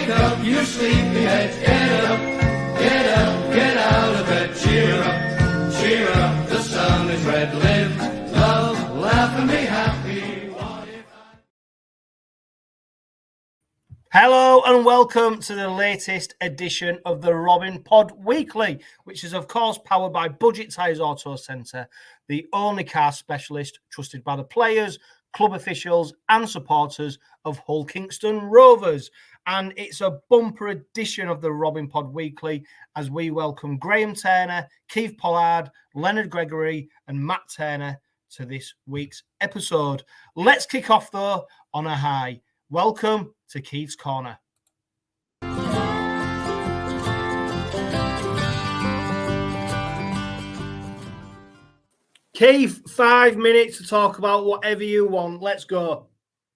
Wake up, you sleepyheads, get up, get up, get out of bed. Cheer up, the sun is red. Live, love, laugh and be happy. What if Hello and welcome to the latest edition of the Robin Pod Weekly, which is of course powered by Budget Tyres Auto Centre, the only car specialist trusted by the players, club officials and supporters of Hull Kingston Rovers. And it's a bumper edition of the Robin Pod Weekly as we welcome Graham Turner, Keith Pollard, Len Gregory and Matt Turner to this week's episode. Let's kick off though on a high. Welcome to Keith's Corner. Keith, 5 minutes to talk about whatever you want. Let's go.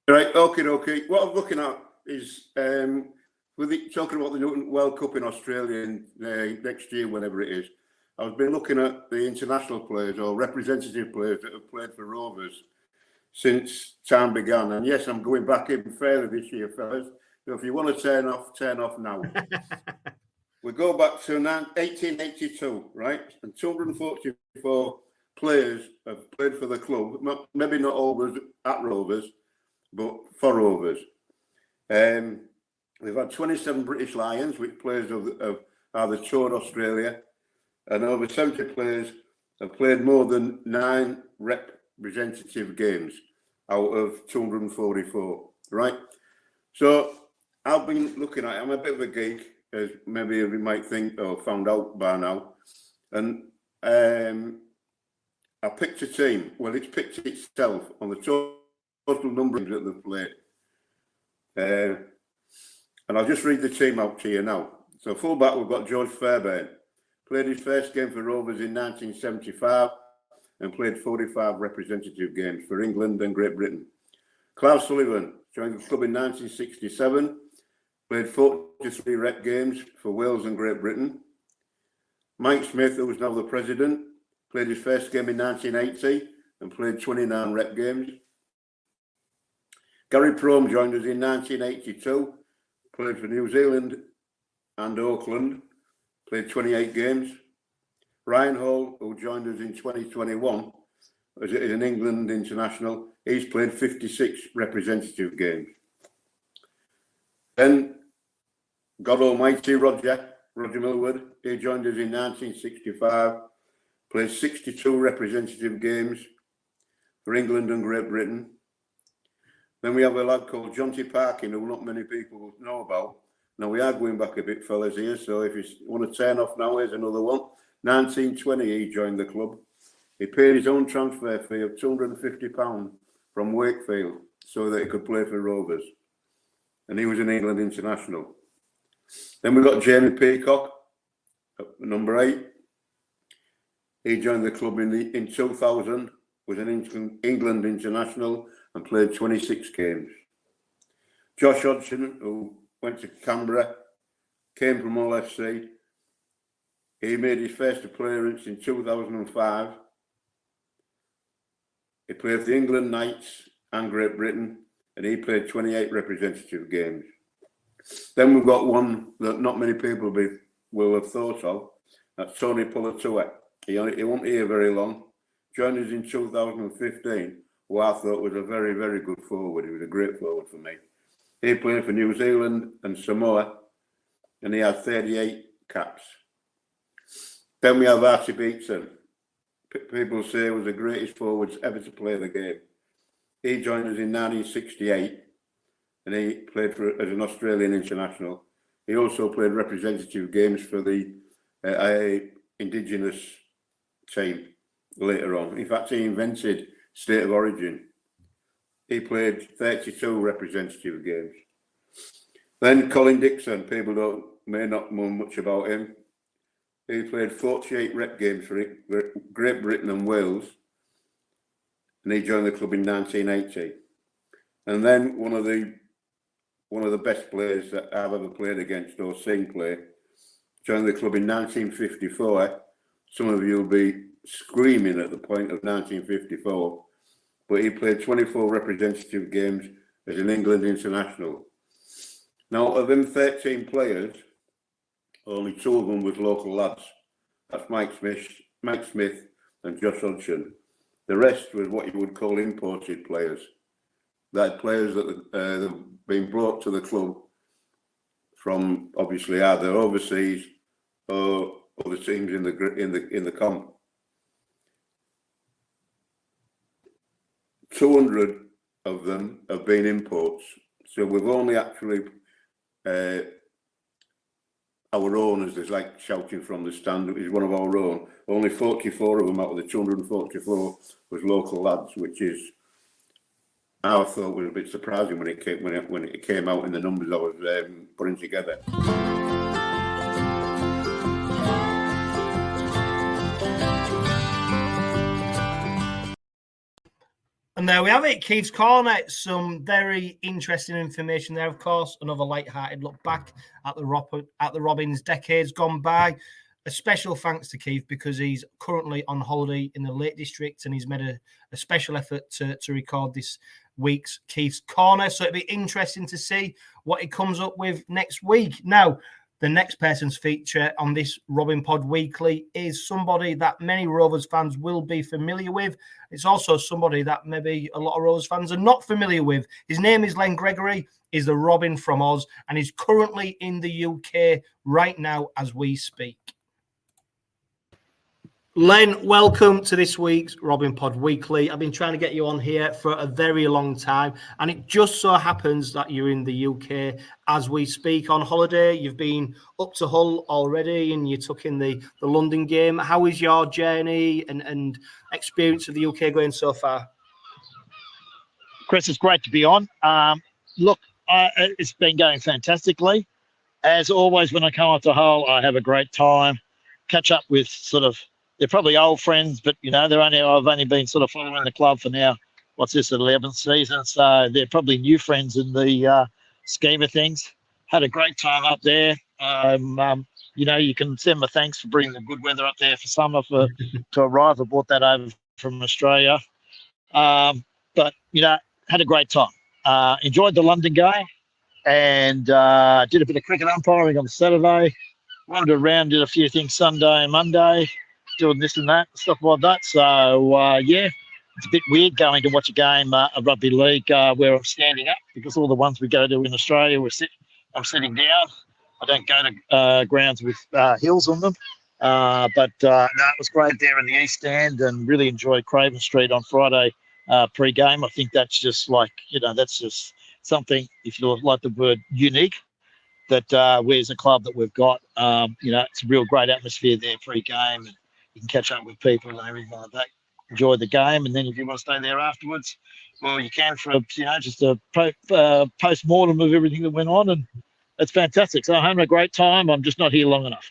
Right, okay. What I'm looking at is talking about the World Cup in Australia next year, whenever it is. I've been looking at the international players or representative players that have played for Rovers since time began. And yes, I'm going back even further this year, fellas. So if you want to turn off now. We go back to 1882, right? And 244 players have played for the club. Maybe not always at Rovers, but for Rovers. We've had 27 British Lions, which players either toured Australia, and over 70 players have played more than 9 representative games out of 244, right? So I've been looking at it. I'm a bit of a geek, as maybe you might think or found out by now. And I picked a team. Well, it's picked itself on the total number that they've played. And I'll just read the team out to you now. So fullback, we've got George Fairbairn. Played his first game for Rovers in 1975 and played 45 representative games for England and Great Britain. Klaus Sullivan joined the club in 1967, played 43 rep games for Wales and Great Britain. Mike Smith, who is now the president, played his first game in 1980 and played 29 rep games. Gary Prome joined us in 1982, played for New Zealand and Auckland, played 28 games. Ryan Hall, who joined us in 2021 as an England international, he's played 56 representative games. Then, God Almighty, Roger Millward, he joined us in 1965, played 62 representative games for England and Great Britain. Then we have a lad called Jonty Parkin, who not many people know about. Now, we are going back a bit, fellas, here, so if you want to turn off now, here's another one. 1920, he joined the club. He paid his own transfer fee of £250 from Wakefield so that he could play for Rovers. And he was an England international. Then we've got Jamie Peacock, number 8. He joined the club in 2000, was an England international and played 26 games. Josh Hodgson, who went to Canberra, came from Hull FC. He made his first appearance in 2005. He played for the England Knights and Great Britain, and he played 28 representative games. Then we've got one that not many people will have thought of. That's Tony Pulatua. He wasn't here very long. Joined us in 2015, who I thought was a very, very good forward. He was a great forward for me. He played for New Zealand and Samoa, and he had 38 caps. Then we have 𝗪𝗓𝗡. People say he was the greatest forward ever to play the game. He joined us in 1968, and he played as an Australian international. He also played representative games for the Indigenous team later on. In fact, he invented State of Origin. He played 32 representative games. Then Colin Dixon, people may not know much about him. He played 48 rep games for Great Britain and Wales, and he joined the club in 1980. And then one of the best players that I've ever played against or seen play, joined the club in 1954. Some of you will be screaming at the point of 1954, but he played 24 representative games as an England international. Now, of them 13 players, only 2 of them was local lads. That's Mike Smith and Josh Hodgson. The rest was what you would call imported players. That players that have been brought to the club from obviously either overseas or other teams in the comp. 200 of them have been imports. So we've only actually our own, as there's like shouting from the stand, is one of our own. Only 44 of them out of the 244 was local lads, which is, I thought was a bit surprising when it came out in the numbers I was putting together. And there we have it, Keith's Corner. Some very interesting information there, of course. Another light-hearted look back at the Robins decades gone by. A special thanks to Keith because he's currently on holiday in the Lake District and he's made a special effort to record this week's Keith's Corner. So it'll be interesting to see what he comes up with next week. Now, the next person's feature on this Robin Pod Weekly is somebody that many Rovers fans will be familiar with. It's also somebody that maybe a lot of Rovers fans are not familiar with. His name is Len Gregory. He's the Robin from Oz, and he's currently in the UK right now as we speak. Len, welcome to this week's Robin Pod Weekly. I've been trying to get you on here for a very long time, and it just so happens that you're in the UK as we speak on holiday. You've been up to Hull already, and you took in the London game. How is your journey and experience of the UK going so far? Chris, it's great to be on. Look, it's been going fantastically. As always, when I come up to Hull, I have a great time. Catch up with they're probably old friends, but I've only been following the club for now. What's this, the 11th season? So they're probably new friends in the scheme of things. Had a great time up there. You can send my thanks for bringing the good weather up there for summer to arrive. I brought that over from Australia. But had a great time. Enjoyed the London game and did a bit of cricket umpiring on Saturday. Wandered around, did a few things Sunday and Monday, doing this and that, stuff like that. So, it's a bit weird going to watch a game of rugby league where I'm standing up because all the ones we go to in Australia, I'm sitting down. I don't go to grounds with hills on them. But it was great there in the East Stand and really enjoyed Craven Street on Friday pre-game. I think that's just that's just something, if you like the word unique, that we as a club that we've got, it's a real great atmosphere there pre-game. And you can catch up with people and everything like that. Enjoy the game, and then if you want to stay there afterwards, well, you can for just a post-mortem of everything that went on, and it's fantastic. So I'm having a great time. I'm just not here long enough.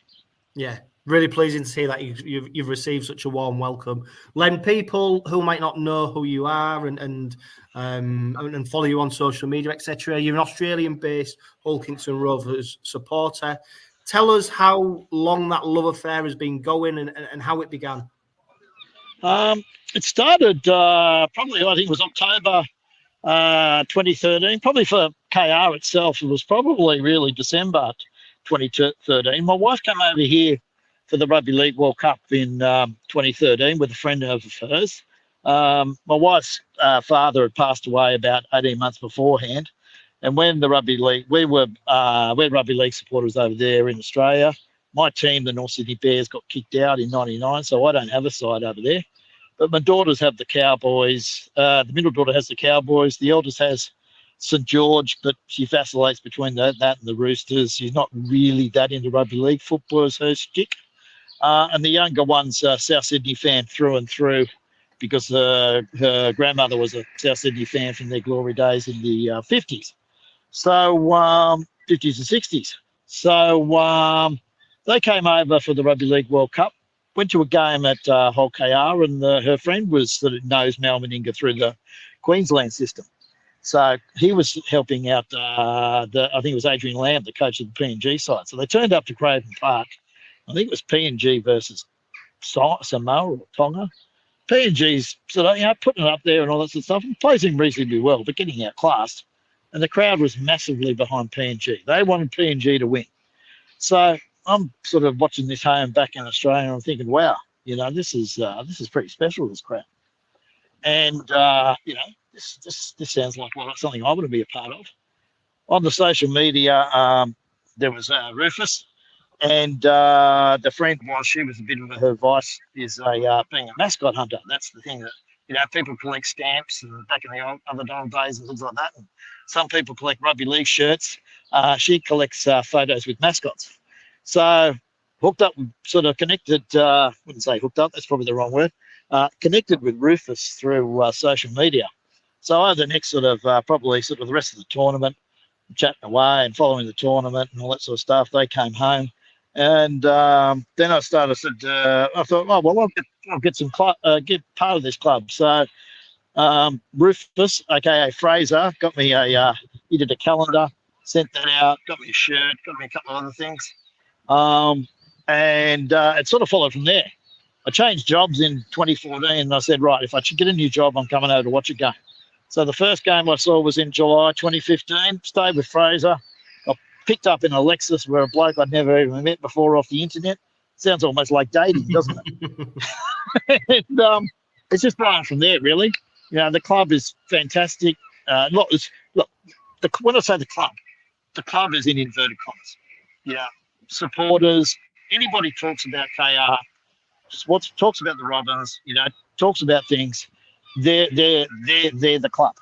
Yeah, really pleasing to see that you've received such a warm welcome. Len, people who might not know who you are and follow you on social media, etc. You're an Australian-based Hull Kingston Rovers supporter. Tell us how long that love affair has been going and how it began. It started probably, I think it was October 2013. Probably for KR itself, it was probably really December 2013. My wife came over here for the Rugby League World Cup in 2013 with a friend of hers. My wife's father had passed away about 18 months beforehand. And when the rugby league, we're rugby league supporters over there in Australia. My team, the North Sydney Bears, got kicked out in '99, so I don't have a side over there. But my daughters have the Cowboys. The middle daughter has the Cowboys. The eldest has St George, but she vacillates between that and the Roosters. She's not really that into rugby league. Football is her stick. And the younger one's a South Sydney fan through and through because her grandmother was a South Sydney fan from their glory days in the 50s. So 50s and 60s. So they came over for the Rugby League World Cup, went to a game at Hull KR, and her friend knows Mal Meninga through the Queensland system. So he was helping out, I think it was Adrian Lamb, the coach of the PNG side. So they turned up to Craven Park. I think it was PNG versus Samoa or Tonga. PNG's putting it up there and all that sort of stuff and plays him reasonably well, but getting outclassed. and the crowd was massively behind PNG. They wanted PNG to win. So I'm sort of watching this home back in Australia, and I'm thinking, wow, you know, this is pretty special, this crowd. And you know, this sounds like something I want to be a part of. On the social media, there was Rufus, and the friend she was a bit of her vice is being a mascot hunter. That's the thing that, you know, people collect stamps and back in the old days and things like that. And some people collect rugby league shirts. She collects photos with mascots. So hooked up, sort of connected, wouldn't say hooked up, that's probably the wrong word, connected with Rufus through social media. So over the next sort of probably sort of the rest of the tournament, chatting away and following the tournament and all that sort of stuff, they came home. And then I thought, oh, well, I'll get get part of this club. So Rufus, aka Fraser, got me he did a calendar, sent that out, got me a shirt, got me a couple of other things. And it sort of followed from there. I changed jobs in 2014, and I said, right, if I should get a new job, I'm coming over to watch a game. So the first game I saw was in July 2015, stayed with Fraser. I picked up in a Lexus where a bloke I'd never even met before off the internet. Sounds almost like dating, doesn't it? And it's just going from there, really. You know, the club is fantastic. Look, when I say the club is in inverted commas. You know, supporters, anybody talks about KR, talks about the Robins, you know, talks about things, they're the club,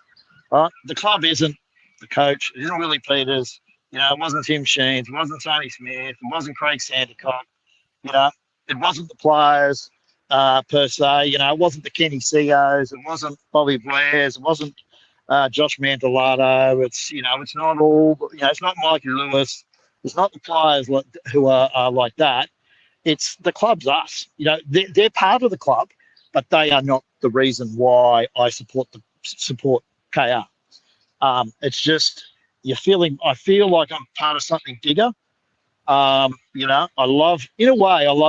right? The club isn't the coach, it isn't Willie Peters, you know, it wasn't Tim Sheens, it wasn't Tony Smith, it wasn't Craig Sandercock, you know, it wasn't the players per se, you know, it wasn't the Kenny CEOs, it wasn't Bobby Blairs, it wasn't Josh Mantellato, it's, you know, it's not all, you know, it's not Mikey Lewis, it's not the players who are like that. It's the club's us. You know, they're part of the club, but they are not the reason why I support KR. It's just I feel like I'm part of something bigger. You know, I love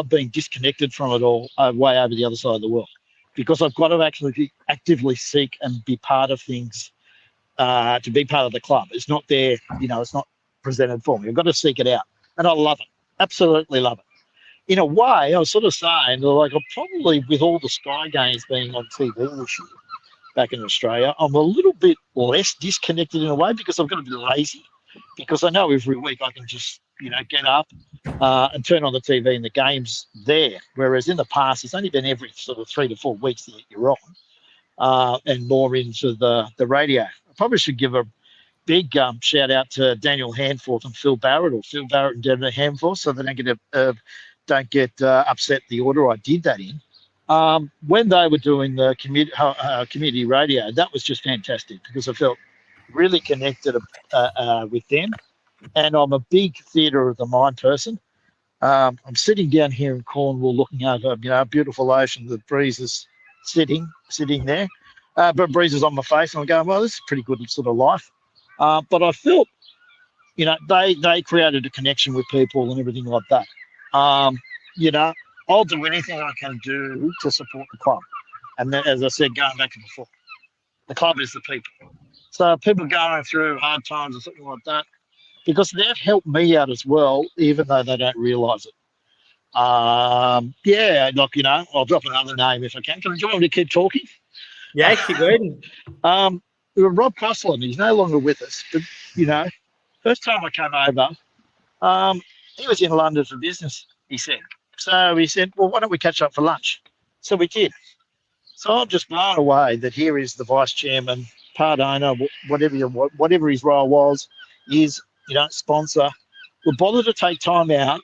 being disconnected from it all, way over the other side of the world, because I've got to actually actively seek and be part of things, to be part of the club. It's not there, you know, it's not presented for me. I've got to seek it out, and I love it. Absolutely love it. In a way, I was sort of saying, like, I'm probably, with all the Sky games being on TV this year back in Australia, I'm a little bit less disconnected in a way, because I've got to be lazy, because I know every week I can just, you know, get up and turn on the TV and the game's there. Whereas in the past, it's only been every sort of 3 to 4 weeks that you're on, and more into the radio. I probably should give a big shout out to Daniel Handforth and Phil Barrett, or Phil Barrett and Daniel Handforth, so they don't get upset the order I did that in. When they were doing the community radio, that was just fantastic, because I felt really connected with them. And I'm a big theatre of the mind person. I'm sitting down here in Cornwall looking over, you know, a beautiful ocean. The breeze is sitting there, but breeze is on my face, and I'm going, well, this is a pretty good sort of life. But I felt, you know, they created a connection with people and everything like that. You know, I'll do anything I can do to support the club. And then, as I said, going back to before, the club is the people. So people going through hard times or something like that, because they've helped me out as well, even though they don't realise it. Yeah, look, you know, I'll drop another name if I can. Do you want me to keep talking? Yeah, keep going. Rob Coughlin, he's no longer with us, but, you know, first time I came over, he was in London for business, he said. So he said, well, why don't we catch up for lunch? So we did. So I'm just blown away that here is the vice chairman, part owner, whatever his role was, is, you know, sponsor, will bother to take time out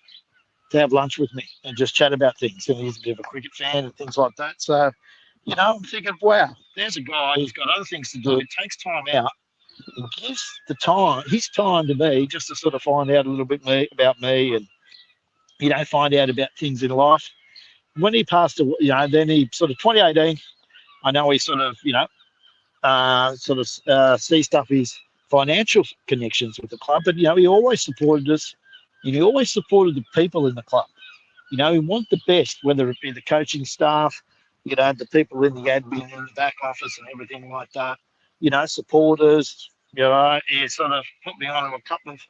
to have lunch with me and just chat about things. And he's a bit of a cricket fan and things like that. So, you know, I'm thinking, wow, there's a guy who's got other things to do. It takes time out and gives his time to me, just to sort of find out a little bit about me and, you know, find out about things in life. When he passed away, you know, then he sort of 2018, I know he sort of, you know, ceased up his financial connections with the club, but, you know, he always supported us, and he always supported the people in the club. You know, he wanted the best, whether it be the coaching staff, you know, the people in the admin, in the back office and everything like that, you know, supporters, he sort of put me on to a couple of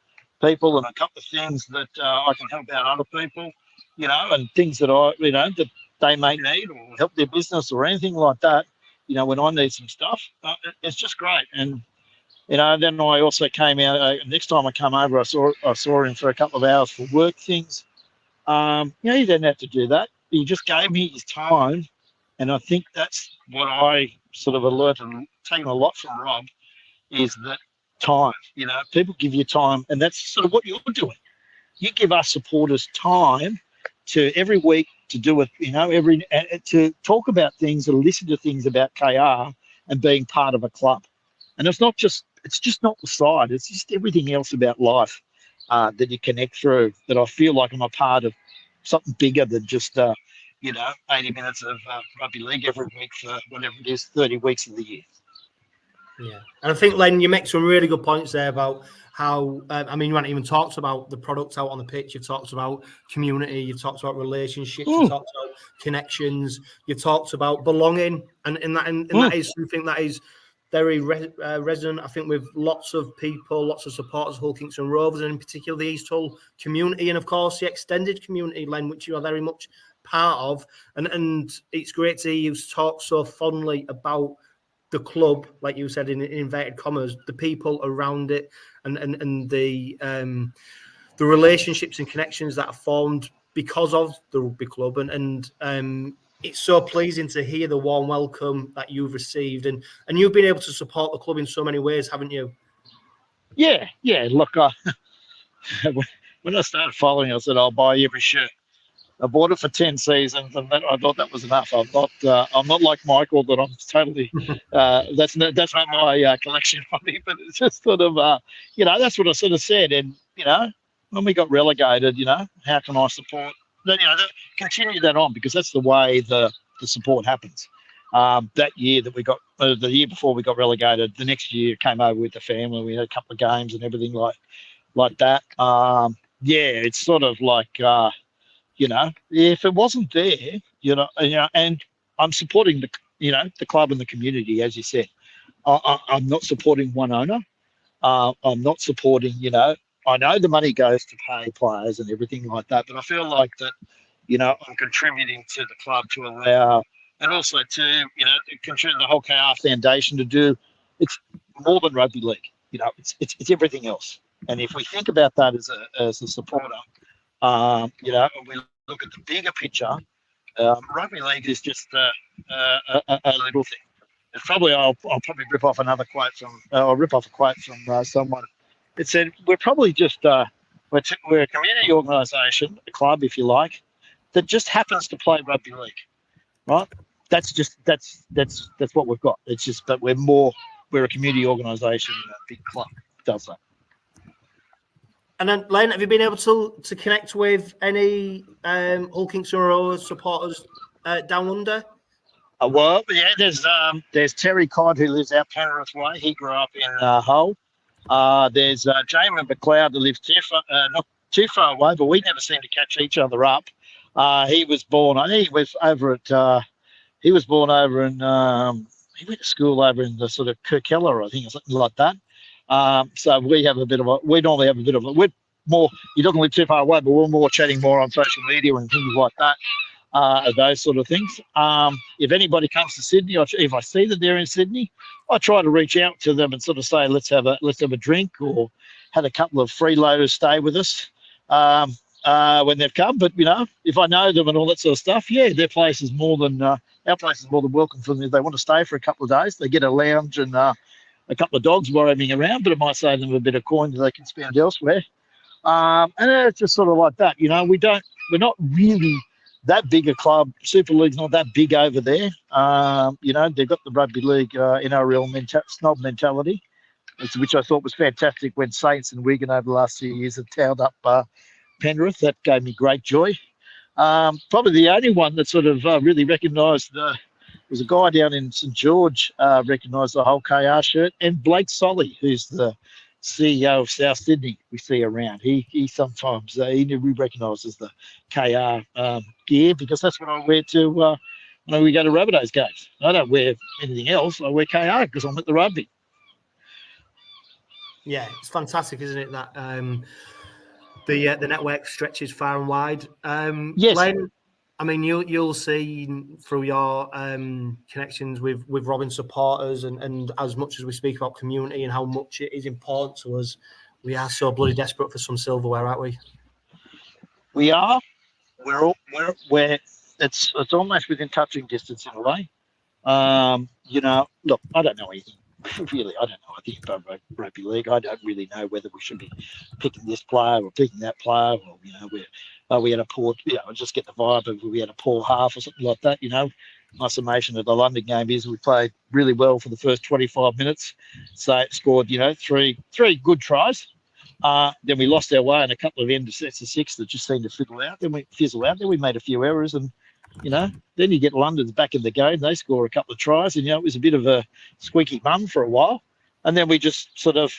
people and a couple of things that I can help out other people, and things that that they may need or help their business or anything like that. When I need some stuff, it's just great. And then I also came out. Next time I come over, I saw him for a couple of hours for work things. He didn't have to do that. He just gave me his time, and I think that's what I sort of learned and taken a lot from Rob, is that time. People give you time, and that's sort of what you're doing. You give us supporters time to every week to do it, to talk about things and listen to things about KR and being part of a club. And it's just not the side, it's just everything else about life that you connect through, that I feel like I'm a part of something bigger than just 80 minutes of rugby league every week for whatever it is, 30 weeks of the year. Yeah, and I think, Len, you make some really good points there about how, you haven't even talked about the products out on the pitch. You've talked about community, you've talked about relationships, you've talked about connections, you've talked about belonging, and that is something that is very resonant, I think, with lots of people, lots of supporters of Hull Kingston Rovers, and in particular the East Hull community, and of course the extended community, Len, which you are very much part of. And it's great to hear you talk so fondly about the club, like you said, in inverted commas, the people around it, and the relationships and connections that are formed because of the rugby club, and it's so pleasing to hear the warm welcome that you've received, and you've been able to support the club in so many ways, haven't you? Yeah. Look, when I started following, I said I'll buy every shirt. I bought it for 10 seasons, and I thought that was enough. I'm not like Michael, that I'm totally. That's not my collection hobby, but it's just sort of that's what I sort of said. And when we got relegated, how can I support? Continue that on, because that's the way the support happens. That year that we got, the year before we got relegated, the next year came over with the family. We had a couple of games and everything like that. It's sort of like. If it wasn't there, and I'm supporting the club and the community, as you said. I'm not supporting one owner. I'm not supporting, I know the money goes to pay players and everything like that, but I feel like that, I'm contributing to the club to allow, and also to, contribute the whole KR Foundation to do, it's more than rugby league, it's everything else. And if we think about that as a supporter, when we look at the bigger picture, rugby league is just a little thing. It's probably I'll probably rip off a quote from someone. It said we're probably just we're a community organisation, a club, if you like, that just happens to play rugby league, right? That's what we've got. It's just that we're a community organisation, a big club does that. And then, Len, have you been able to connect with any Hull Kingston Rovers supporters down under? Well, yeah, there's Terry Codd, who lives out Penrith way. He grew up in Hull. There's Jamie McLeod, who lives not too far away, but we never seem to catch each other up. He was born, I think he was over at, he was born over in, he went to school over in the sort of 𝗀𝗂𝗃𝗏, I think, or something like that. So we normally have a bit of we're more, he doesn't live too far away, but we're more chatting more on social media and things like that, those sort of things. If anybody comes to Sydney, if I see that they're in Sydney, I try to reach out to them and sort of say, let's have a drink, or had a couple of freeloaders stay with us when they've come. But if I know them and all that sort of stuff, their place is more than our place is more than welcome for them. If they want to stay for a couple of days, they get a lounge and a couple of dogs roaming around, but it might save them a bit of coin that they can spend elsewhere. And it's just sort of like that. We're not really that big a club. Super League's not that big over there. They've got the rugby league NRL snob mentality, which I thought was fantastic when Saints and Wigan over the last few years have towed up Penrith. That gave me great joy. Probably the only one that sort of really recognised was a guy down in St George recognised the whole KR shirt, and Blake Solly, who's the CEO of South Sydney, we see around. He sometimes he recognises the KR gear, because that's what I wear to when we go to Rabbitohs games. I don't wear anything else. I wear KR because I'm at the rugby. Yeah, it's fantastic, isn't it? That the network stretches far and wide. Yes. Len, I mean, you'll see through your connections with Robin supporters, and as much as we speak about community and how much it is important to us, we are so bloody desperate for some silverware, aren't we? We are. We're it's almost within touching distance in a way. Look, I don't know anything. Really, I don't know anything about rugby league. I don't really know whether we should be picking this player or picking that player, or we had a poor, I just get the vibe of we had a poor half or something like that. My summation of the London game is we played really well for the first 25 minutes, so scored, three good tries. Then we lost our way in a couple of end sets of six that just seemed to fizzle out. Then we made a few errors, and then you get London's back in the game. They score a couple of tries, and it was a bit of a squeaky bum for a while. And then we just sort of,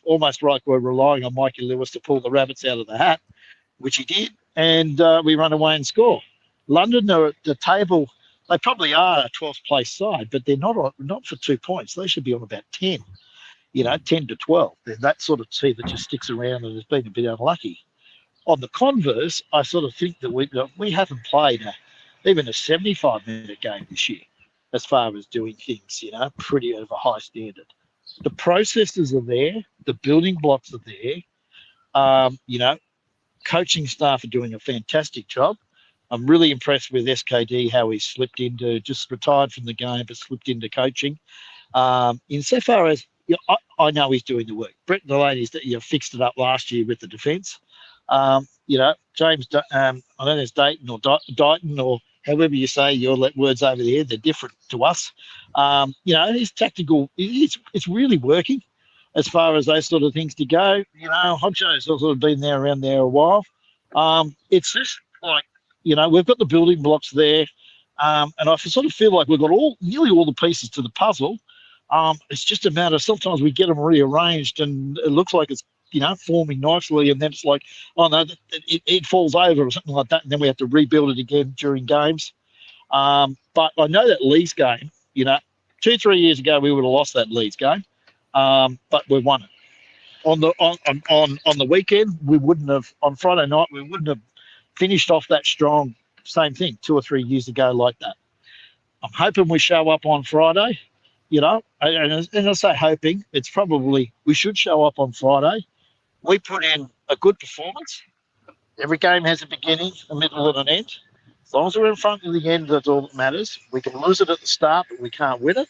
almost like we're relying on Mikey Lewis to pull the rabbits out of the hat, which he did, and we run away and score. London are at the table. They probably are a 12th place side, but they're not for 2 points. They should be on about 10. 10 to 12. They're that sort of team that just sticks around and has been a bit unlucky. On the converse, I sort of think that we haven't played even a 75-minute game this year as far as doing things, pretty of a high standard. The processes are there. The building blocks are there. Coaching staff are doing a fantastic job. I'm really impressed with SKD, how he slipped into, just retired from the game, but slipped into coaching. Insofar as, I know he's doing the work. Brett Delaney's fixed it up last year with the defence. James, I know there's Dayton or Dighton or however you say your words over there. They're different to us. His tactical, it's really working as far as those sort of things to go. Hodjo's sort of been around there a while. It's just like, we've got the building blocks there. And I sort of feel like we've got nearly all the pieces to the puzzle. It's just a matter of sometimes we get them rearranged and it looks like it's, forming nicely, and then it's like, oh no, it falls over or something like that, and then we have to rebuild it again during games. But I know that Leeds game, 2-3 years ago we would have lost that Leeds game, but we won it. On the weekend, we wouldn't have. On Friday night, we wouldn't have finished off that strong. Same thing 2 or 3 years ago like that. I'm hoping we show up on Friday. And I say hoping, it's probably we should show up on Friday. We put in a good performance. Every game has a beginning, a middle, and an end. As long as we're in front of the end, that's all that matters. We can lose it at the start, but we can't win it.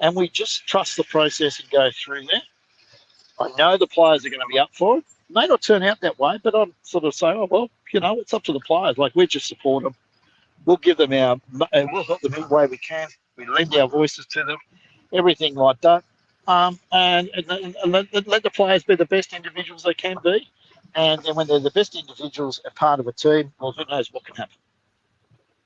And we just trust the process and go through there. I know the players are going to be up for it. It may not turn out that way, but I'm sort of saying, it's up to the players. Like, we just support them. We'll give them we'll help them any way we can. We lend our voices to them, everything like that. And let the players be the best individuals they can be. And then when they're the best individuals and part of a team, well, who knows what can happen.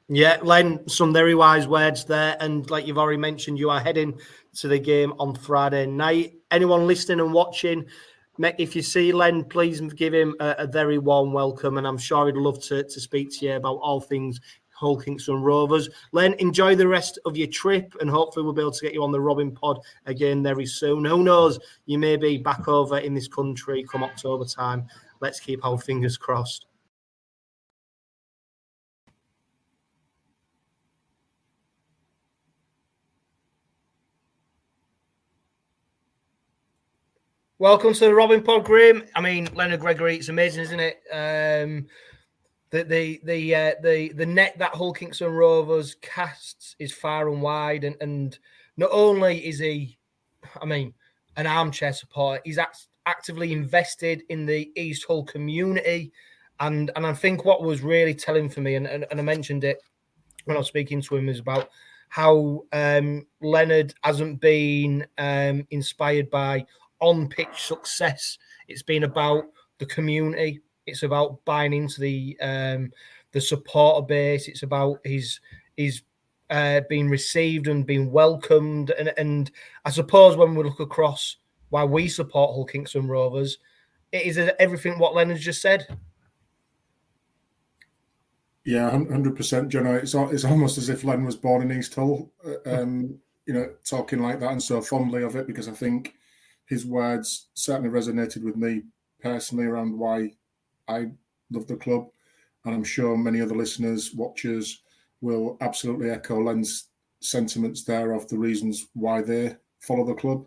Yeah, Len, some very wise words there. And like you've already mentioned, you are heading to the game on Friday night. Anyone listening and watching, if you see Len, please give him a very warm welcome. And I'm sure he'd love to speak to you about all things Hull Kingston Rovers. Len, enjoy the rest of your trip, and hopefully we'll be able to get you on the Robin Pod again very soon. Who knows? You may be back over in this country come October time. Let's keep our fingers crossed. Welcome to the Robin Pod, Graham. I mean, Len Gregory, it's amazing, isn't it? The net that Hull Kingston Rovers casts is far and wide, and not only is he, an armchair supporter, he's actively invested in the East Hull community, and I think what was really telling for me, and I mentioned it when I was speaking to him, is about how Leonard hasn't been inspired by on-pitch success. It's been about the community. It's about buying into the supporter base. It's about his being received and being welcomed. And I suppose when we look across why we support Hull Kingston Rovers, it is everything what Leonard's just said. Yeah, 100%, Johno. It's almost as if Len was born in East Hull, talking like that and so fondly of it, because I think his words certainly resonated with me personally around why I love the club. And I'm sure many other listeners, watchers will absolutely echo Len's sentiments there of the reasons why they follow the club,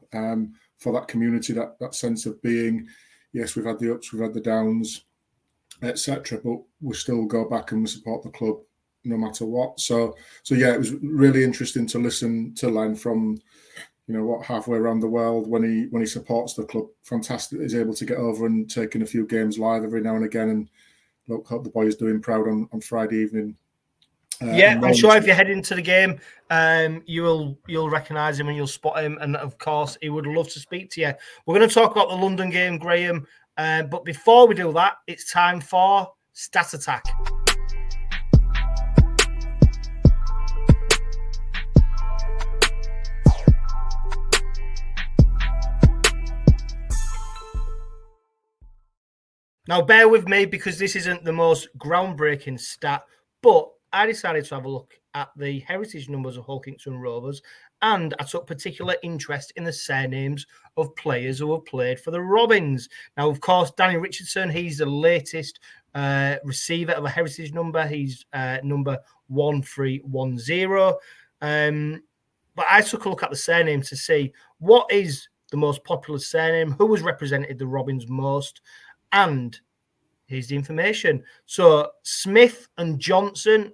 for that community, that sense of being, yes, we've had the ups, we've had the downs, etc., but we still go back and we support the club no matter what. So yeah, it was really interesting to listen to Len from, halfway around the world when he supports the club. Fantastic, he's able to get over and taking a few games live every now and again. And look, hope the boy is doing proud on Friday evening. I'm sure if you head into the game, you'll recognise him and you'll spot him. And of course, he would love to speak to you. We're going to talk about the London game, Graham. But before we do that, it's time for Stat Attack. Now, bear with me because this isn't the most groundbreaking stat, but I decided to have a look at the heritage numbers of Warrington Rovers, and I took particular interest in the surnames of players who have played for the Robins. Now, of course, Danny Richardson, he's the latest receiver of a heritage number. He's number 1310. But I took a look at the surname to see what is the most popular surname, who has represented the Robins most, and here's the information. So Smith and Johnson,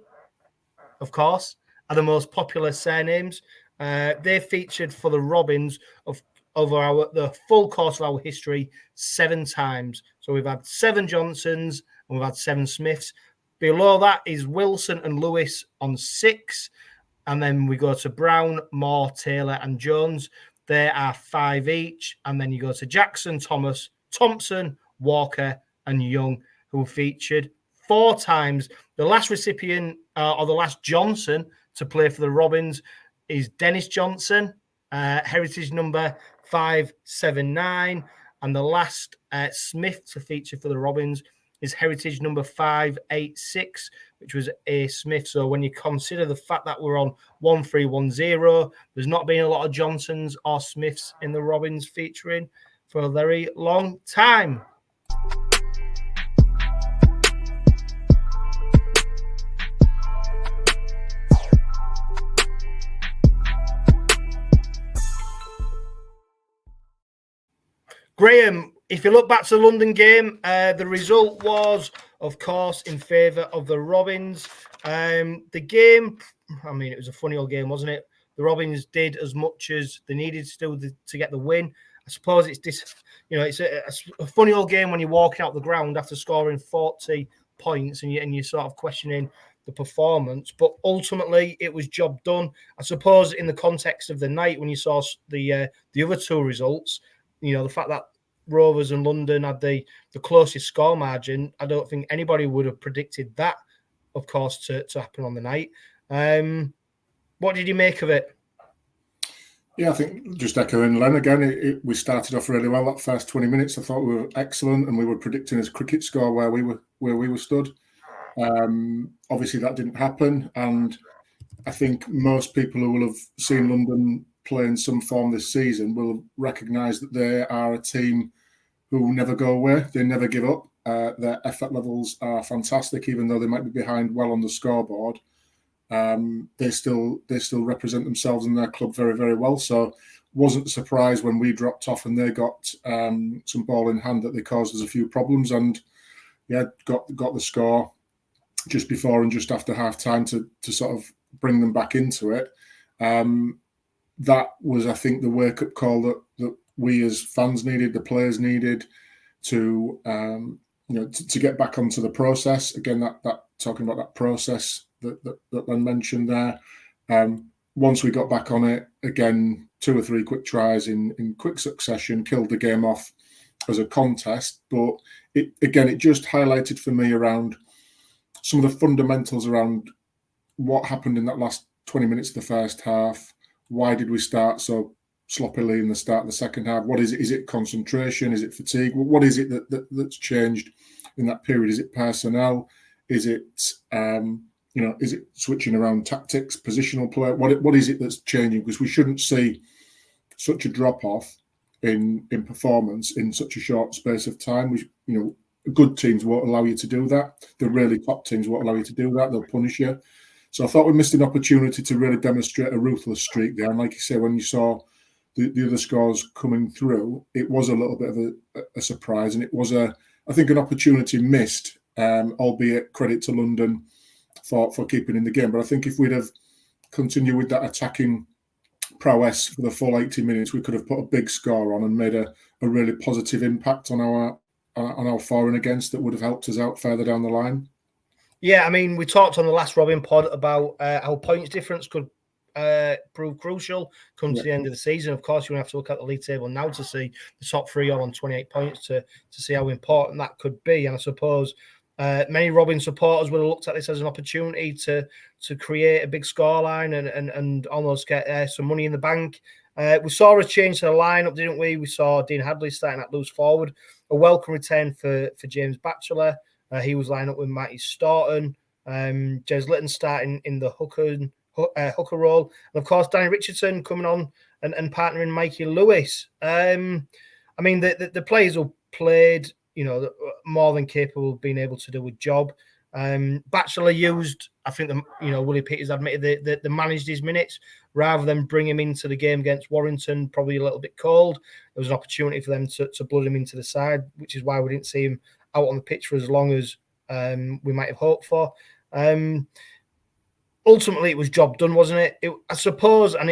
of course, are the most popular surnames. They featured for the Robins over the full course of our history 7 times. So we've had 7 Johnsons and we've had 7 Smiths. Below that is Wilson and Lewis on 6. And then we go to Brown, Moore, Taylor and Jones. There are 5 each. And then you go to Jackson, Thomas, Thompson, Walker and Young, who featured 4 times. The last recipient or the last Johnson to play for the Robins is Dennis Johnson, heritage number 579. And the last Smith to feature for the Robins is heritage number 586, which was a Smith. So when you consider the fact that we're on 1310, there's not been a lot of Johnsons or Smiths in the Robins featuring for a very long time. Graham, if you look back to the London game, the result was, of course, in favour of the Robins. The game, it was a funny old game, wasn't it? The Robins did as much as they needed still to get the win. I suppose it's a funny old game when you're walking out the ground after scoring 40 points and you're sort of questioning the performance. But ultimately, it was job done. I suppose in the context of the night when you saw the other 2 results, the fact that Rovers and London had the closest score margin, I don't think anybody would have predicted that, of course, to happen on the night. What did you make of it? Yeah, I think just echoing Len again, we started off really well. That first 20 minutes, I thought we were excellent, and we were predicting a cricket score where we were stood. Obviously, that didn't happen, and I think most people who will have seen London play in some form this season will recognise that they are a team who never go away. They never give up. Their effort levels are fantastic, even though they might be behind well on the scoreboard. They still represent themselves and their club very, very well. So wasn't surprised when we dropped off and they got some ball in hand that they caused us a few problems, and got the score just before and just after half time to sort of bring them back into it. That was, I think, the wake-up call that we as fans needed, the players needed to get back onto the process. Again, that talking about that process that Len mentioned there. Once we got back on it, again, 2 or 3 quick tries in quick succession killed the game off as a contest. But it just highlighted for me around some of the fundamentals around what happened in that last 20 minutes of the first half. Why did we start so sloppily in the start of the second half? What is it? Is it concentration? Is it fatigue? What is it that's changed in that period? Is it personnel? Is it is it switching around tactics, positional play? What is it that's changing? Because we shouldn't see such a drop off in performance in such a short space of time. Good teams won't allow you to do that. The really top teams won't allow you to do that. They'll punish you. So I thought we missed an opportunity to really demonstrate a ruthless streak there. And like you say, when you saw the other scores coming through, it was a little bit of a surprise, and it was I think an opportunity missed, albeit credit to London for keeping in the game. But I think if we'd have continued with that attacking prowess for the full 80 minutes, we could have put a big score on and made a really positive impact on our for and against that would have helped us out further down the line. Yeah, I mean, we talked on the last Robin pod about how points difference could prove crucial come to the end of the season. Of course, you have to look at the league table now to see the top three all on 28 points to see how important that could be. And I suppose many Robin supporters would have looked at this as an opportunity to create a big scoreline and almost get some money in the bank. We saw a change to the lineup, didn't we? We saw Dean Hadley starting at loose forward. A welcome return for James Batchelor. He was lined up with Matty Staunton. Jez Litton starting in the hooker role. And, of course, Danny Richardson coming on and partnering Mikey Lewis. I mean, the players who played, more than capable of being able to do a job. Batchelor used, I think, Willie Peters admitted that they managed his minutes rather than bring him into the game against Warrington, probably a little bit cold. There was an opportunity for them to blood him into the side, which is why we didn't see him out on the pitch for as long as we might have hoped for. Ultimately, it was job done, wasn't it? I suppose, and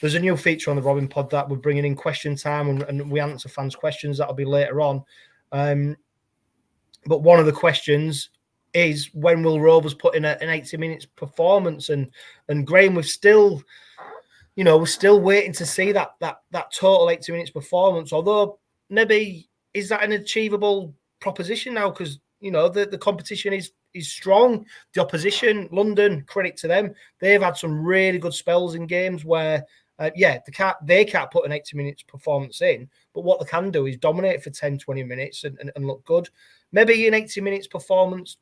there's a new feature on the Robin pod that we're bringing in question time, and we answer fans' questions. That'll be later on. But one of the questions is, when will Rovers put in an 80 minutes performance? And Graham, we're still waiting to see that total 80 minutes performance. Although maybe is that an achievable proposition now? Because the competition is strong. The opposition, London, credit to them, they've had some really good spells in games where they can't put an 80 minutes performance in, but what they can do is dominate for 10-20 minutes and look good. Maybe an 80 minutes performance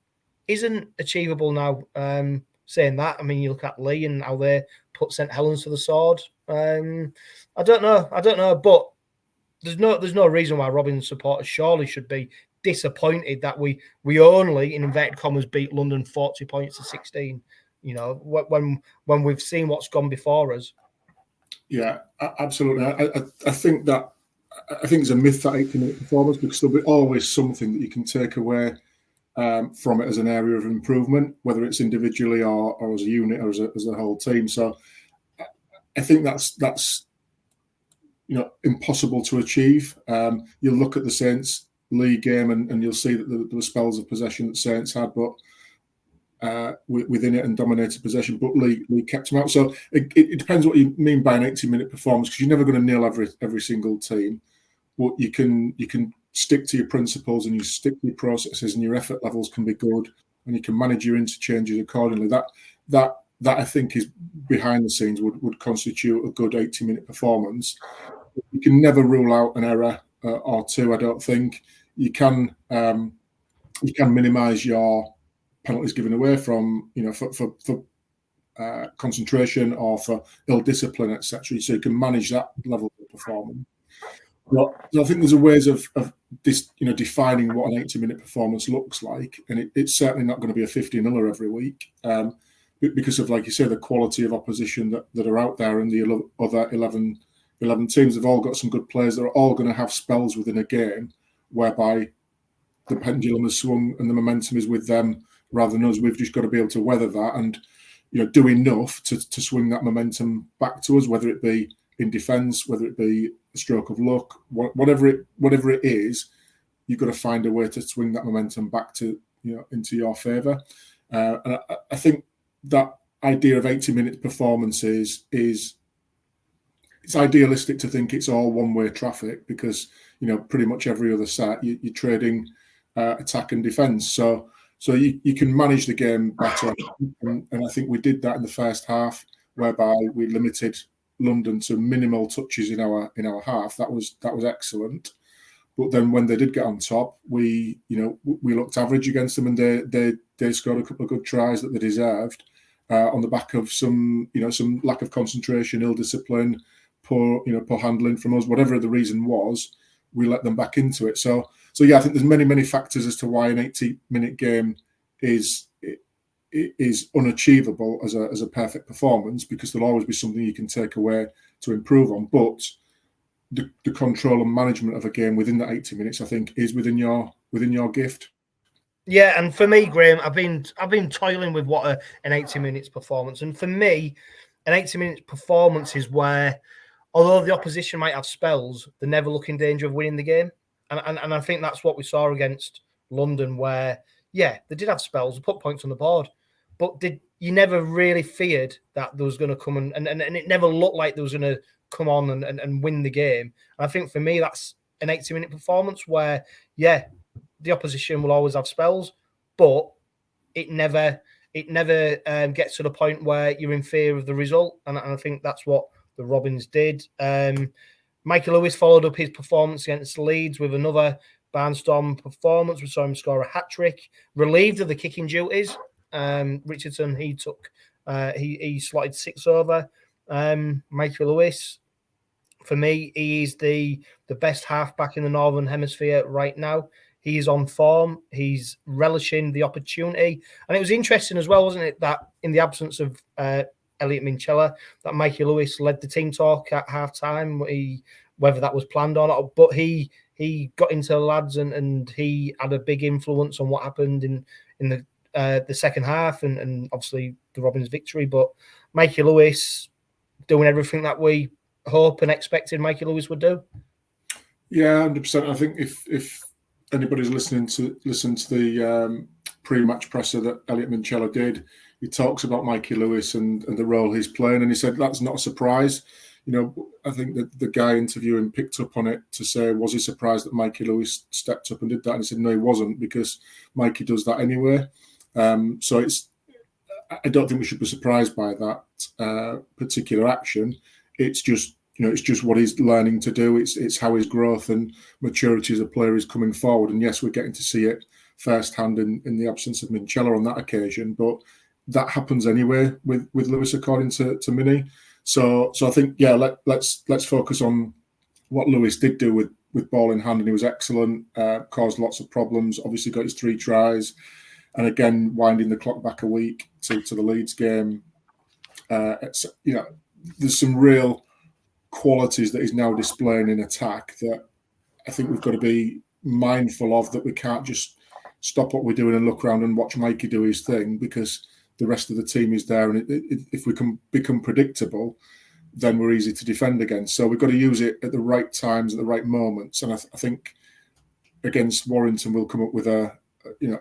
isn't achievable now. Saying that, I mean, you look at Lee and how they put St Helens to the sword. I don't know, but there's no reason why Robin supporters surely should be disappointed that we only, in inverted commas, beat London 40 points to 16. When we've seen what's gone before us. Yeah, absolutely. I think it's a myth, that 80-minute performance, because there'll be always something that you can take away from it as an area of improvement, whether it's individually or as a unit or as a whole team. So I think that's impossible to achieve. You'll look at the Saints league game and you'll see that there were spells of possession that Saints had, but within it, and dominated possession, but Lee kept them out. So it depends what you mean by an 80-minute performance, because you're never going to nail every single team, but you can stick to your principles and you stick to your processes, and your effort levels can be good, and you can manage your interchanges accordingly. That I think is behind the scenes would constitute a good 80-minute performance. You can never rule out an error or two. I don't think you can minimise your penalties given away from for concentration or for ill discipline, etc. So you can manage that level of performance. But I think there's a ways of this, defining what an 80-minute performance looks like, and it's certainly not going to be a 50-0 every week, because of, like you say, the quality of opposition that are out there, and the other 11 teams have all got some good players. They're all going to have spells within a game whereby the pendulum has swung and the momentum is with them rather than us. We've just got to be able to weather that and do enough to swing that momentum back to us, whether it be in defence, whether it be a stroke of luck, whatever it is. You've got to find a way to swing that momentum back to into your favour. And I think that idea of 80-minute performances is it's idealistic to think it's all one-way traffic, because pretty much every other set you're trading attack and defence. So you can manage the game better, and I think we did that in the first half, whereby we limited London to minimal touches in our half. That was excellent. But then when they did get on top, we looked average against them, and they scored a couple of good tries that they deserved on the back of some lack of concentration, ill discipline, poor handling from us. Whatever the reason was, we let them back into it. So yeah, I think there's many factors as to why an 80-minute game is unachievable as a perfect performance, because there'll always be something you can take away to improve on. But the control and management of a game within that 80 minutes, I think, is within your gift. Yeah, and for me, Graham, I've been toiling with what an 80 minutes performance, and for me, an 80 minutes performance is where, although the opposition might have spells, they never look in danger of winning the game, and I think that's what we saw against London, where they did have spells, they put points on the board, but you never really feared that there was going to come and it never looked like there was going to come on and win the game. And I think for me, that's an 80-minute performance where the opposition will always have spells, but it never gets to the point where you're in fear of the result. And I think that's what the Robins did. Mikey Lewis followed up his performance against Leeds with another barnstorm performance. We saw him score a hat-trick, relieved of the kicking duties. Richardson, he slotted 6 over. Mikey Lewis, for me, he is the best halfback in the Northern Hemisphere right now. He's on form. He's relishing the opportunity. And it was interesting as well, wasn't it, that in the absence of Elliot Minchella, that Mikey Lewis led the team talk at half-time, whether that was planned or not. But he got into the lads and he had a big influence on what happened in the second half and obviously the Robins victory. But Mikey Lewis doing everything that we hope and expected Mikey Lewis would do. Yeah, 100%. I think if anybody's listen to the pre-match presser that Elliot Minchella did, he talks about Mikey Lewis and the role he's playing, and he said that's not a surprise. I think that the guy interviewing picked up on it to say, was he surprised that Mikey Lewis stepped up and did that? And he said, no, he wasn't, because Mikey does that anyway. So I don't think we should be surprised by that particular action. It's just what he's learning to do. It's how his growth and maturity as a player is coming forward. And yes, we're getting to see it firsthand in the absence of Minchella on that occasion, but that happens anyway with Lewis, according to Minnie. So I think, let's focus on what Lewis did do with ball in hand, and he was excellent, caused lots of problems, obviously got his 3 tries, and again, winding the clock back a week to the Leeds game. There's some real qualities that he's now displaying in attack that I think we've got to be mindful of, that we can't just stop what we're doing and look around and watch Mikey do his thing, because the rest of the team is there, and if we can become predictable, then we're easy to defend against. So we've got to use it at the right times, at the right moments, and I think against Warrington we'll come up with a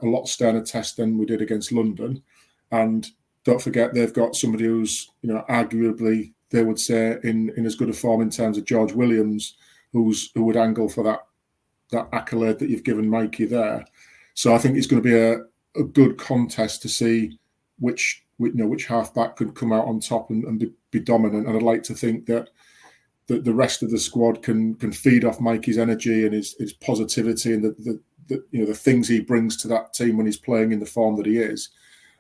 lot sterner test than we did against London. And don't forget, they've got somebody who's arguably, they would say, in as good a form in terms of George Williams, who would angle for that accolade that you've given Mikey there. So I think it's going to be a good contest to see which halfback could come out on top and be dominant. And I'd like to think that the rest of the squad can feed off Mikey's energy and his positivity and the things he brings to that team when he's playing in the form that he is.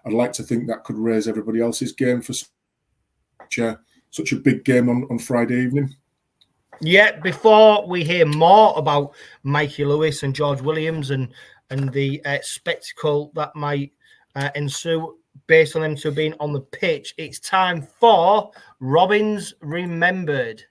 I'd like to think that could raise everybody else's game for such a big game on Friday evening. Yeah, before we hear more about Mikey Lewis and George Williams and the spectacle that might ensue based on them two being on the pitch, it's time for Robins Remembered.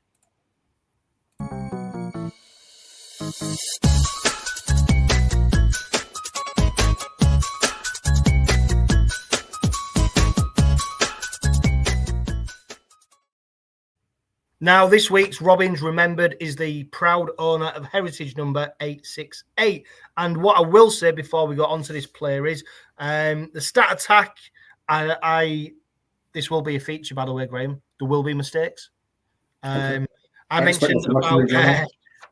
Now, this week's Robins Remembered is the proud owner of heritage number 868. And what I will say before we go on to this player is the stat attack, this will be a feature, by the way, Graham. There will be mistakes. I mentioned about,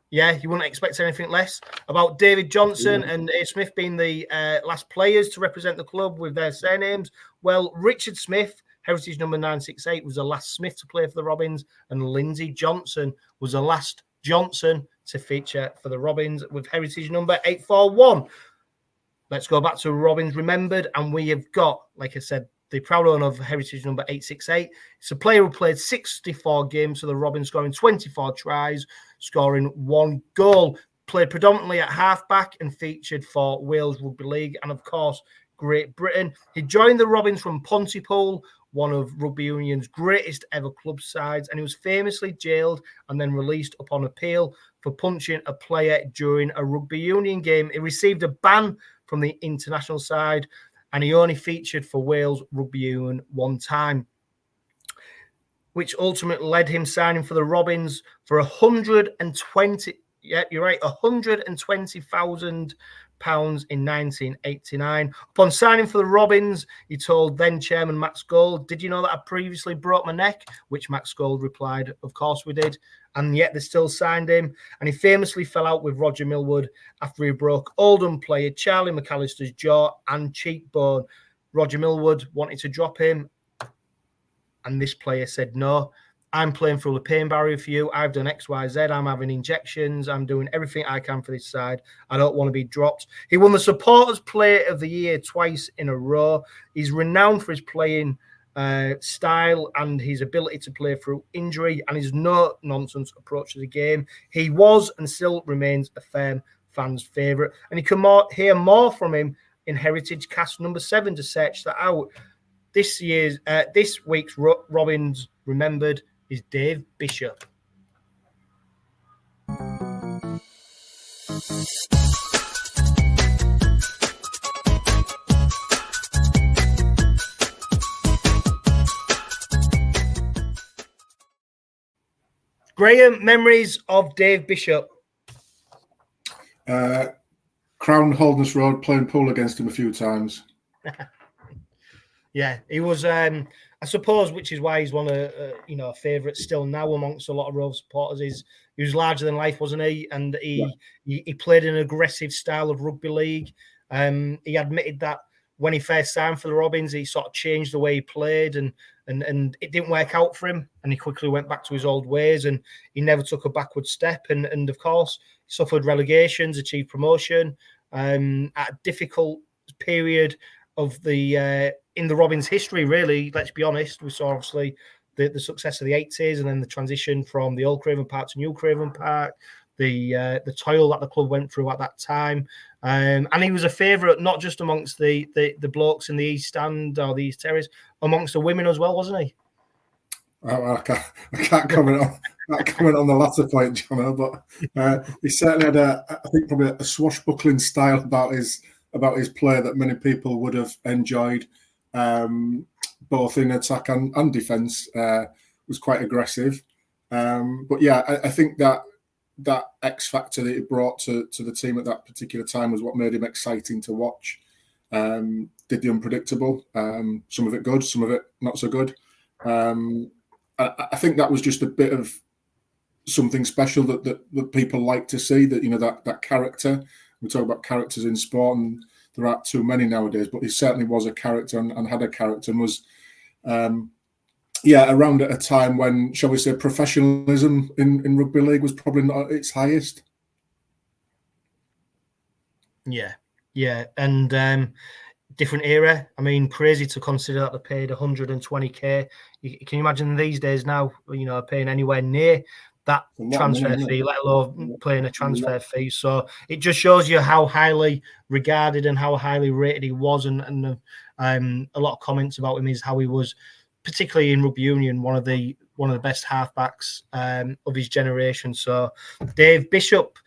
you wouldn't expect anything less, about David Johnson and A. Smith being the last players to represent the club with their surnames. Well, Richard Smith, heritage number 968, was the last Smith to play for the Robins, and Lindsay Johnson was the last Johnson to feature for the Robins with heritage number 841. Let's go back to Robins Remembered, and we have got, like I said, the proud owner of heritage number 868. It's a player who played 64 games for the Robins, scoring 24 tries, scoring 1 goal. Played predominantly at halfback and featured for Wales Rugby League and, of course, Great Britain. He joined the Robins from Pontypool, one of rugby union's greatest ever club sides, and he was famously jailed and then released upon appeal for punching a player during a rugby union game. He received a ban from the international side, and he only featured for Wales Rugby Union 1 time, which ultimately led him signing for the Robins for 120. Yeah, you're right, £120,000 in 1989. Upon signing for the Robins, he told then chairman Max Gold, "Did you know that I previously broke my neck?" Which Max Gold replied, "Of course we did." And yet they still signed him. And he famously fell out with Roger Millward after he broke Oldham player Charlie McAllister's jaw and cheekbone. Roger Millward wanted to drop him, and this player said, "No, I'm playing through the pain barrier for you. I've done X, Y, Z. I'm having injections. I'm doing everything I can for this side. I don't want to be dropped." He won the Supporters Player of the Year twice in a row. He's renowned for his playing style and his ability to play through injury and his no-nonsense approach to the game. He was and still remains a firm fan's favourite. And you can hear more from him in Heritage Cast number 7 to search that out. This week's Robins Remembered is Dave Bishop. Graham, memories of Dave Bishop? Crown Holderness Road, playing pool against him a few times. Yeah, he was, I suppose, which is why he's one of favourites still now amongst a lot of Rovers supporters. He was larger than life, wasn't he? And he played an aggressive style of rugby league. He admitted that when he first signed for the Robins, he sort of changed the way he played, and it didn't work out for him. And he quickly went back to his old ways, and he never took a backward step. And of course, he suffered relegations, achieved promotion at a difficult period of the in the Robins history, really. Let's be honest. We saw obviously the success of the 80s, and then the transition from the old Craven Park to new Craven Park, the toil that the club went through at that time, and he was a favourite not just amongst the blokes in the East Stand or the East Terrace, amongst the women as well, wasn't he? I can't comment on the latter point, Johno, but he certainly had I think probably a swashbuckling style about his play that many people would have enjoyed, both in attack and defence. Was quite aggressive, but yeah, I think that X factor that he brought to the team at that particular time was what made him exciting to watch. Did the unpredictable, some of it good, some of it not so good. I think that was just a bit of something special that people like to see, that character. We talk about characters in sport, and there aren't too many nowadays, but he certainly was a character and had a character, and was around at a time when, shall we say, professionalism in rugby league was probably not at its highest. Yeah, and different era. I mean, crazy to consider that they paid 120k. Can you imagine these days now, paying anywhere near that transfer fee, let alone playing a transfer fee? So it just shows you how highly regarded and how highly rated he was, and a lot of comments about him is how he was, particularly in rugby union, one of the best halfbacks of his generation. So Dave Bishop.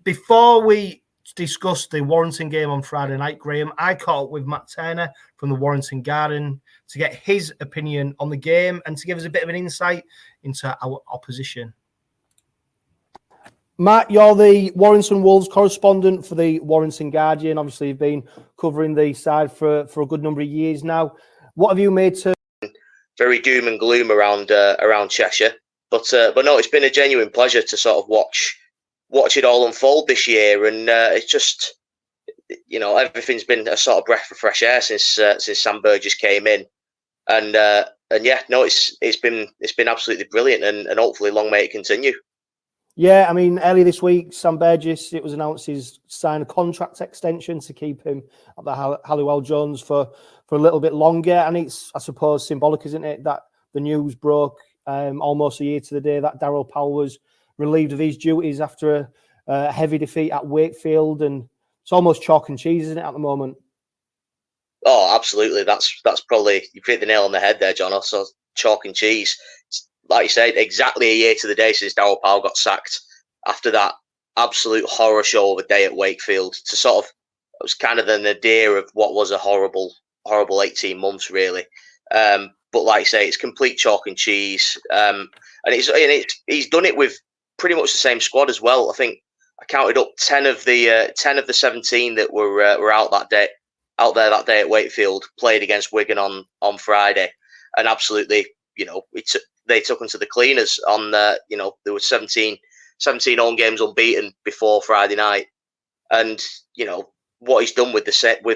Before we discuss the Warrington game on Friday night, Graham, I caught up with Matt Turner from the Warrington Guardian to get his opinion on the game and to give us a bit of an insight into our opposition. Matt, you're the Warrington Wolves correspondent for the Warrington Guardian. Obviously, you've been covering the side for a good number of years now. What have you made to... Very doom and gloom around Cheshire, but no, it's been a genuine pleasure to sort of watch it all unfold this year, and it's just, everything's been a sort of breath of fresh air since Sam Burgess came in, and yeah, no, it's been absolutely brilliant, and hopefully long may it continue. Yeah, I mean, earlier this week, 𝗂𝗵𝗂𝗁, it was announced he's signed a contract extension to keep him at the Halliwell Jones for a little bit longer. And it's, I suppose, symbolic, isn't it, that the news broke almost a year to the day that Daryl Powell was relieved of his duties after a heavy defeat at Wakefield. And it's almost chalk and cheese, isn't it, at the moment? Oh, absolutely. That's probably, you hit the nail on the head there, John. So chalk and cheese. Like you said, exactly a year to the day since Daryl Powell got sacked after that absolute horror show of a day at Wakefield. To sort of, it was kind of the nadir of what was a horrible 18 months, really. But like you say, it's complete chalk and cheese. And he's done it with pretty much the same squad as well. I think I counted up 10 of the 17 that were out there that day at Wakefield played against Wigan on Friday, and absolutely, they took them to the cleaners on there were 17 home games unbeaten before Friday night. And what he's done with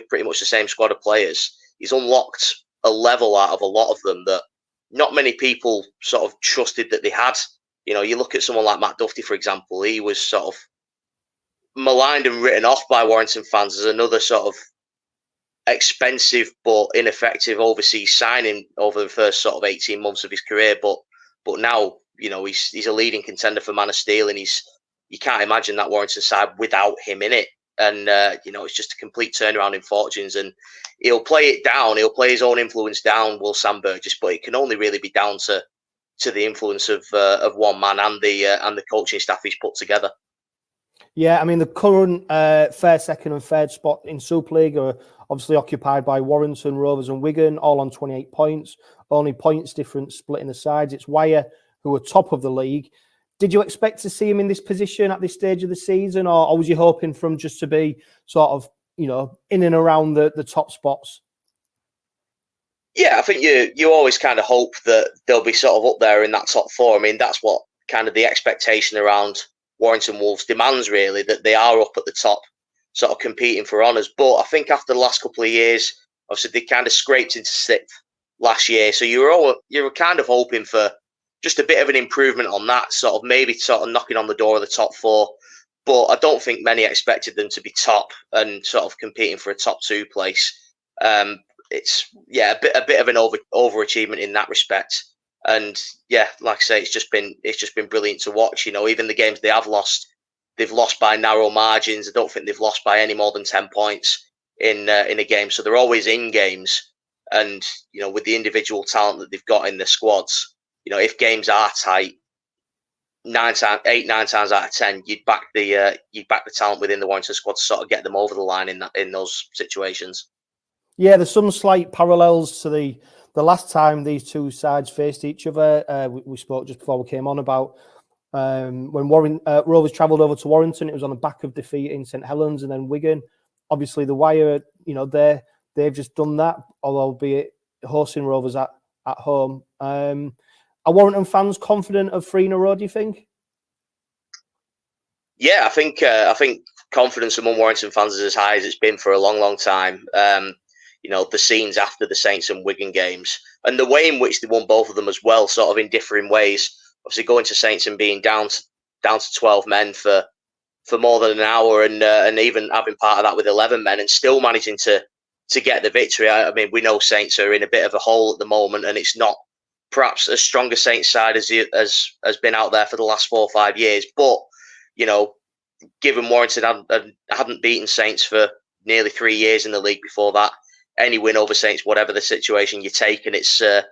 pretty much the same squad of players, he's unlocked a level out of a lot of them that not many people sort of trusted that they had. You look at someone like Matt Duffy, for example. He was sort of maligned and written off by Warrington fans as another sort of expensive but ineffective overseas signing over the first sort of 18 months of his career, but now he's a leading contender for Man of Steel, and you can't imagine that Warrington side without him in it. And it's just a complete turnaround in fortunes, and he'll play it down. He'll play his own influence down, will Sam Burgess, but it can only really be down to the influence of one man and the coaching staff he's put together. Yeah, I mean, the current third, second and third spot in Super League are obviously occupied by Warrington, Rovers and Wigan, all on 28 points. Only points difference splitting the sides. It's Wyre who are top of the league. Did you expect to see him in this position at this stage of the season, or was you hoping for him just to be sort of, in and around the top spots? Yeah, I think you always kind of hope that they'll be sort of up there in that top four. I mean, that's what kind of the expectation around Warrington Wolves demands, really, that they are up at the top, sort of competing for honours. But I think after the last couple of years, obviously they kind of scraped into sixth last year. So you were kind of hoping for just a bit of an improvement on that, sort of maybe sort of knocking on the door of the top four. But I don't think many expected them to be top and sort of competing for a top two place. It's a bit of an overachievement in that respect. And yeah, like I say, it's just been brilliant to watch. Even the games they have lost, they've lost by narrow margins. I don't think they've lost by any more than 10 points in a game. So they're always in games. And with the individual talent that they've got in their squads, if games are tight, 9 times out of 10, you'd back the talent within the Warrington squad to sort of get them over the line in those situations. Yeah, there's some slight parallels to the last time these two sides faced each other. We spoke just before we came on about when Rovers travelled over to Warrington. It was on the back of defeating St Helens and then Wigan. Obviously, the Wyre, they've just done that, albeit hosting Rovers at home. Are Warrington fans confident of 3 in a row, do you think? Yeah, I think confidence among Warrington fans is as high as it's been for a long, long time. The scenes after the Saints and Wigan games and the way in which they won both of them as well, sort of in differing ways. Obviously, going to Saints and being down to 12 men for more than an hour, and even having part of that with 11 men, and still managing to get the victory. I mean, we know Saints are in a bit of a hole at the moment, and it's not perhaps as strong a Saints side as has been out there for the last 4 or 5 years. But given Warrington hadn't beaten Saints for nearly 3 years in the league before that, any win over Saints, whatever the situation you take, and it's sort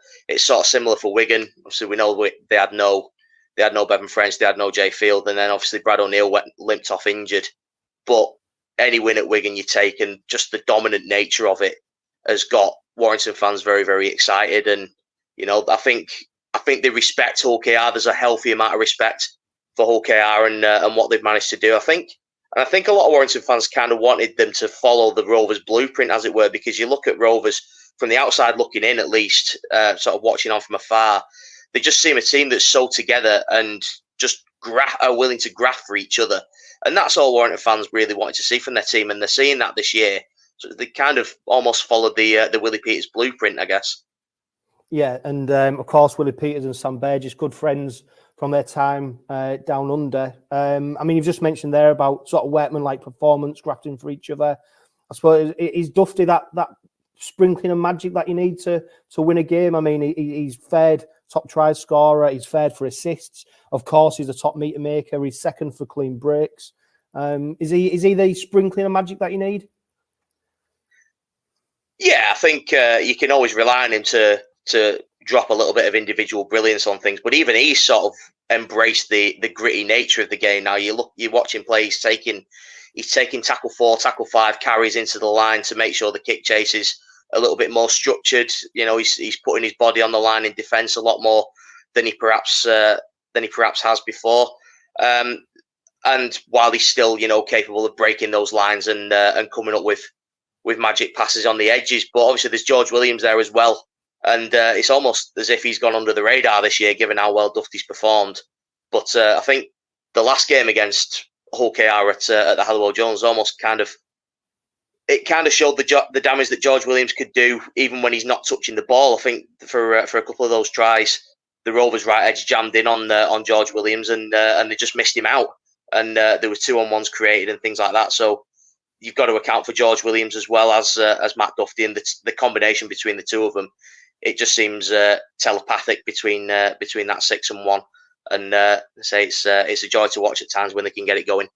of similar for Wigan. Obviously, we know they had no Bevan French, they had no Jay Field, and then obviously Brad O'Neill limped off injured. But any win at Wigan you take, and just the dominant nature of it has got Warrington fans very, very excited. And I think they respect 𝗀𝗂𝗃𝗏𝗏. There's a healthy amount of respect for 𝗀𝗂𝗃𝗏𝗏 and what they've managed to do. I think a lot of Warrington fans kind of wanted them to follow the Rovers blueprint, as it were, because you look at Rovers from the outside looking in, at least, sort of watching on from afar, they just seem a team that's so together and just are willing to graft for each other. And that's all Warrington fans really wanted to see from their team, and they're seeing that this year. So they kind of almost followed the Willie Peters blueprint, I guess. Yeah, and of course, Willie Peters and Sam Burgess, good friends from their time down under. I mean, you've just mentioned there about sort of workman-like performance, grafting for each other. I suppose is Duffy that sprinkling of magic that you need to win a game. I mean, he's fared top try scorer, he's fared for assists. Of course, he's a top meter maker. He's second for clean breaks. Is he the sprinkling of magic that you need? Yeah, I think you can always rely on him to drop a little bit of individual brilliance on things, but even he's sort of embraced the gritty nature of the game now. You watch him play. He's taking tackle 4, tackle 5 carries into the line to make sure the kick chase is a little bit more structured. You know, he's putting his body on the line in defence a lot more than he perhaps has before. And while he's still, you know, capable of breaking those lines and coming up with magic passes on the edges, but obviously there's George Williams there as well. And it's almost as if he's gone under the radar this year, given how well Duffy's performed. But I think the last game against Hull KR at the Halliwell Jones almost kind of showed the damage that George Williams could do, even when he's not touching the ball. I think for a couple of those tries, the Rovers right edge jammed in on George Williams, and they just missed him out. And there were 2-on-1s created and things like that. So you've got to account for George Williams as well as Matt Duffy, and the combination between the two of them. It just seems telepathic between that 6 and 1, and say it's a joy to watch at times when they can get it going.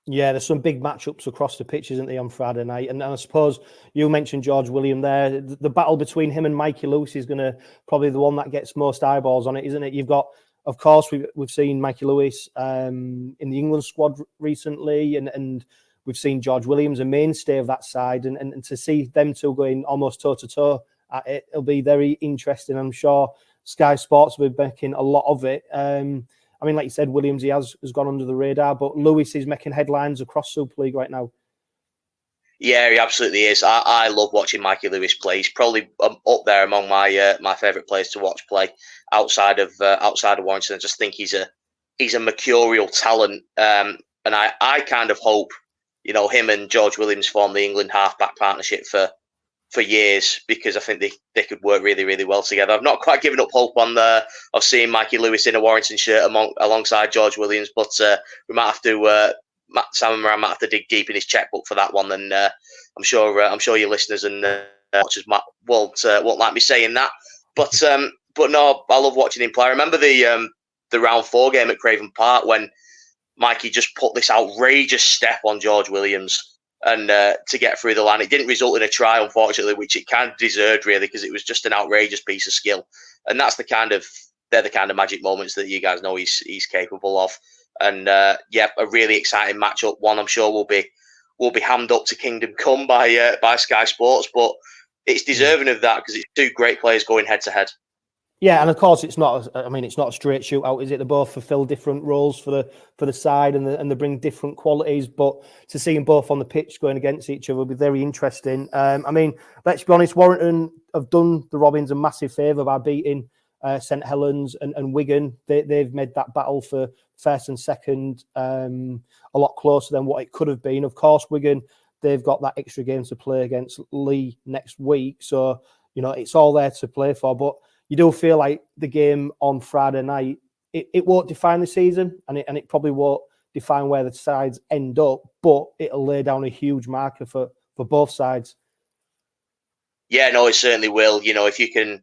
Yeah, there's some big matchups across the pitch, isn't there, on Friday night? And I suppose you mentioned George Williams there. The battle between him and Mikey Lewis is going to probably the one that gets most eyeballs on it, isn't it? You've got, of course, we've seen Mikey Lewis in the England squad recently, and we've seen George Williams, a mainstay of that side, and to see them two going almost toe-to-toe, it'll be very interesting. I'm sure Sky Sports will be making a lot of it. I mean, like you said, Williams, he has gone under the radar, but Lewis is making headlines across Super League right now. Yeah, he absolutely is. I love watching Mikey Lewis play. He's probably up there among my favourite players to watch play outside of Warrington. I just think he's a mercurial talent, and I kind of hope, you know, him and George Williams form the England half-back partnership for years, because I think they could work really, really well together. I've not quite given up hope of seeing Mikey Lewis in a Warrington shirt alongside George Williams, but we might have to Sam and Moran might have to dig deep in his checkbook for that one. And I'm sure your listeners and watchers won't like me saying that. But no, I love watching him play. I remember the round 4 game at Craven Park when Mikey just put this outrageous step on George Williams and to get through the line. It didn't result in a try, unfortunately, which it kind of deserved, really, because it was just an outrageous piece of skill. And they're the kind of magic moments that you guys know he's capable of. And a really exciting matchup. One I'm sure will be hammed up to Kingdom Come by Sky Sports, but it's deserving of that because it's two great players going head to head. Yeah, and of course it's not a straight shootout, is it? They both fulfil different roles for the side, and they bring different qualities. But to see them both on the pitch going against each other will be very interesting. I mean, let's be honest, Warrington have done the Robins a massive favour by beating St Helens and Wigan. They've made that battle for first and second a lot closer than what it could have been. Of course, Wigan, they've got that extra game to play against Leigh next week, so you know it's all there to play for. But you do feel like the game on Friday night, it won't define the season, and it probably won't define where the sides end up, but it'll lay down a huge marker for both sides. Yeah, no, it certainly will. You know, if you can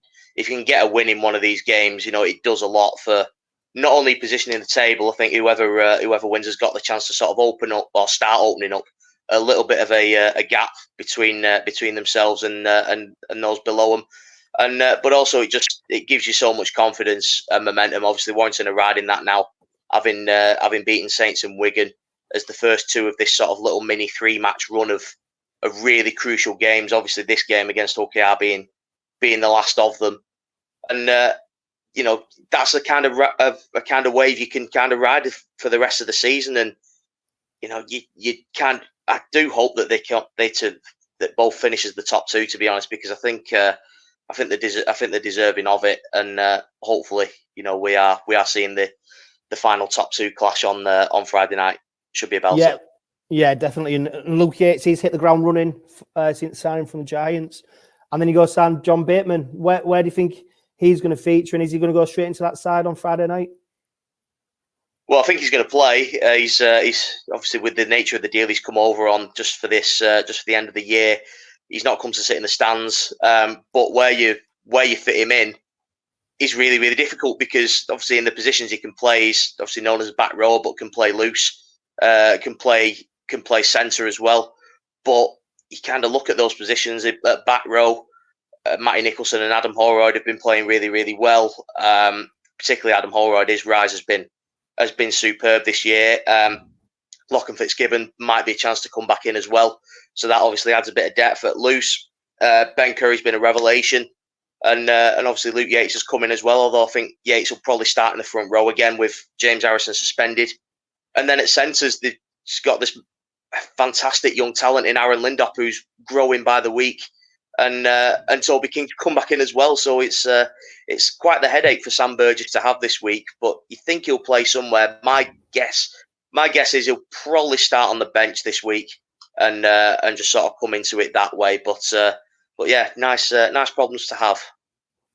get a win in one of these games, you know, it does a lot for not only positioning the table. I think whoever wins has got the chance to sort of open up or start opening up a little bit of a gap between themselves and those below them. And but also it gives you so much confidence and momentum. Obviously, Warrington are riding that now, having beaten Saints and Wigan as the first two of this sort of little mini 3-match run of really crucial games. Obviously, this game against Hull KR being the last of them, and you know that's a kind of wave you can kind of ride for the rest of the season. And you know you can. I do hope that that both finish as the top two. To be honest, because I think they're deserving of it, and hopefully, you know, we are seeing the final top two clash on Friday night. Should be a belter. Yeah, definitely. And Luke Yates, he's hit the ground running since signing from the Giants, and then he goes sign John Bateman. Where do you think he's going to feature, and is he going to go straight into that side on Friday night? Well, I think he's going to play. He's obviously, with the nature of the deal, he's come over on just for the end of the year. He's not come to sit in the stands. But where you fit him in is really, really difficult, because obviously in the positions he can play, he's obviously known as a back row, but can play loose, can play centre as well. But you kind of look at those positions at back row. Matty Nicholson and Adam Holroyd have been playing really, really well. Particularly Adam Holroyd, his rise has been superb this year. Lachlan Fitzgibbon might be a chance to come back in as well, so that obviously adds a bit of depth at loose. Ben Curry's been a revelation, and obviously Luke Yates has come in as well. Although I think Yates will probably start in the front row again with James Harrison suspended, and then at centres they've got this fantastic young talent in Aaron Lindop, who's growing by the week. And Toby King to come back in as well. So it's quite the headache for Sam Burgess to have this week. But you think he'll play somewhere. My guess is he'll probably start on the bench this week and just sort of come into it that way. But yeah, nice problems to have.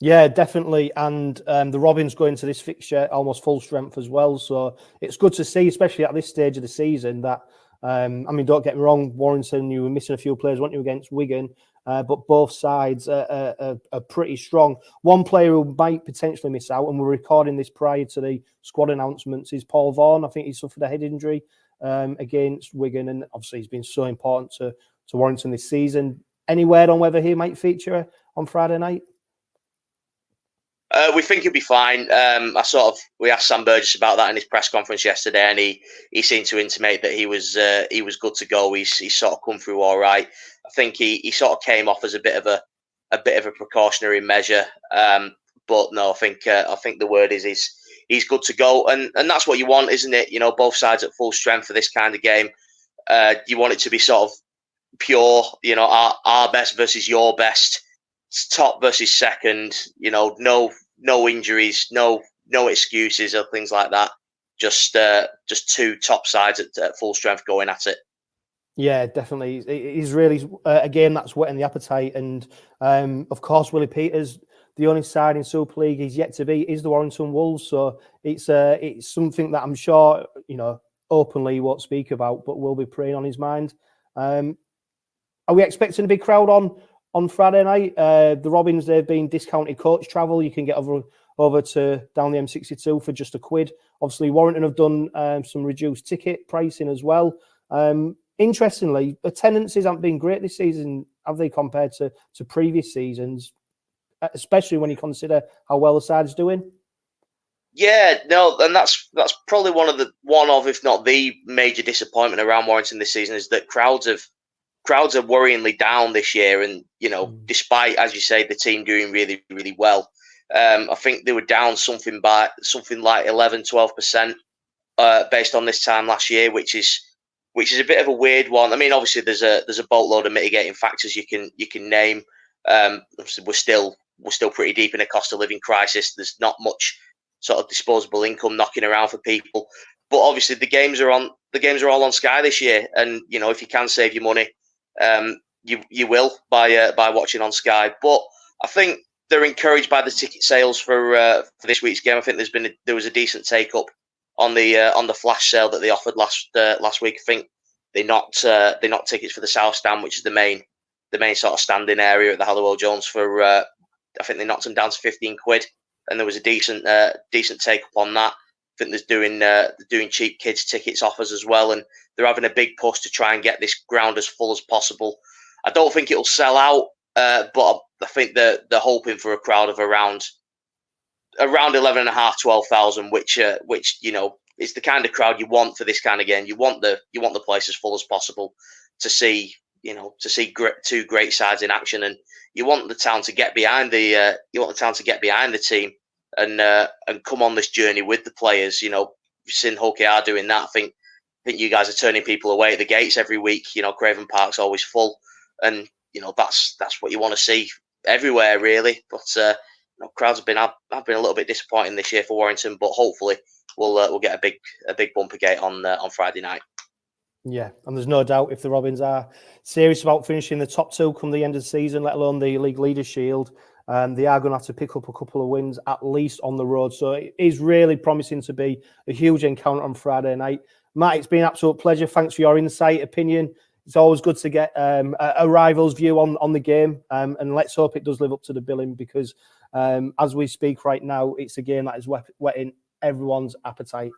Yeah, definitely. And the Robins go into this fixture almost full strength as well. So it's good to see, especially at this stage of the season, that I mean, don't get me wrong, Warrington, you were missing a few players, weren't you, against Wigan? But both sides are pretty strong. One player who might potentially miss out, and we're recording this prior to the squad announcements, is Paul Vaughan. I think he suffered a head injury against Wigan, and obviously he's been so important to Warrington this season. Any word on whether he might feature on Friday night? We think he'll be fine. We asked Sam Burgess about that in his press conference yesterday, and he seemed to intimate that he was good to go. He's sort of come through all right. I think he sort of came off as a bit of a precautionary measure. But no, I think the word is he's good to go, and that's what you want, isn't it? You know, both sides at full strength for this kind of game. You want it to be sort of pure. You know, our best versus your best, top versus second. You know, no injuries, no excuses or things like that. Just two top sides at full strength going at it. Yeah, definitely. He's really a game that's whetting the appetite, and of course, Willie Peters, the only side in Super League he's yet to beat is the Warrington Wolves. So it's something that I'm sure, you know, openly he won't speak about, but will be preying on his mind. Are we expecting a big crowd on Friday night? The Robins, they've been discounted coach travel. You can get over to down the M62 for just £1. Obviously, Warrington have done some reduced ticket pricing as well. Interestingly, attendances haven't been great this season, have they, compared to previous seasons, especially when you consider how well the side's doing? Yeah, no, and that's probably one of, if not the major disappointment around Warrington this season, is that crowds are worryingly down this year. And, you know, despite, as you say, the team doing really, really well, I think they were down something like 11-12% based on this time last year, which is a bit of a weird one. I mean, obviously there's a boatload of mitigating factors you can name. Obviously we're still pretty deep in a cost of living crisis. There's not much sort of disposable income knocking around for people. But obviously the games are all on Sky this year, and you know, if you can save your money, you will by watching on Sky. But I think they're encouraged by the ticket sales for this week's game. I think there was a decent take up on the flash sale that they offered last week. I think they knocked tickets for the South Stand, which is the main sort of standing area at the Halliwell Jones for I think they knocked them down to £15, and there was a decent take up on that. I think they're doing cheap kids tickets offers as well, and they're having a big push to try and get this ground as full as possible. I don't think it'll sell out, but I think they're hoping for a crowd of around 11,500, 12,000, which you know is the kind of crowd you want for this kind of game. You want the place as full as possible to see two great sides in action, and you want the town to get behind the team and come on this journey with the players. You know, you've seen Hockey are doing that. I think you guys are turning people away at the gates every week. You know, Craven Park's always full, and you know that's what you want to see everywhere, really. But you know, crowds have been a little bit disappointing this year for Warrington, but hopefully we'll get a big bumper gate on Friday night. Yeah, and there's no doubt if the Robins are serious about finishing the top two come the end of the season, let alone the League Leaders Shield, They are going to have to pick up a couple of wins, at least on the road. So it is really promising to be a huge encounter on Friday night. Matt, it's been an absolute pleasure. Thanks for your insight, opinion. It's always good to get a rival's view on the game. And let's hope it does live up to the billing, because as we speak right now, it's a game that is whetting everyone's appetite.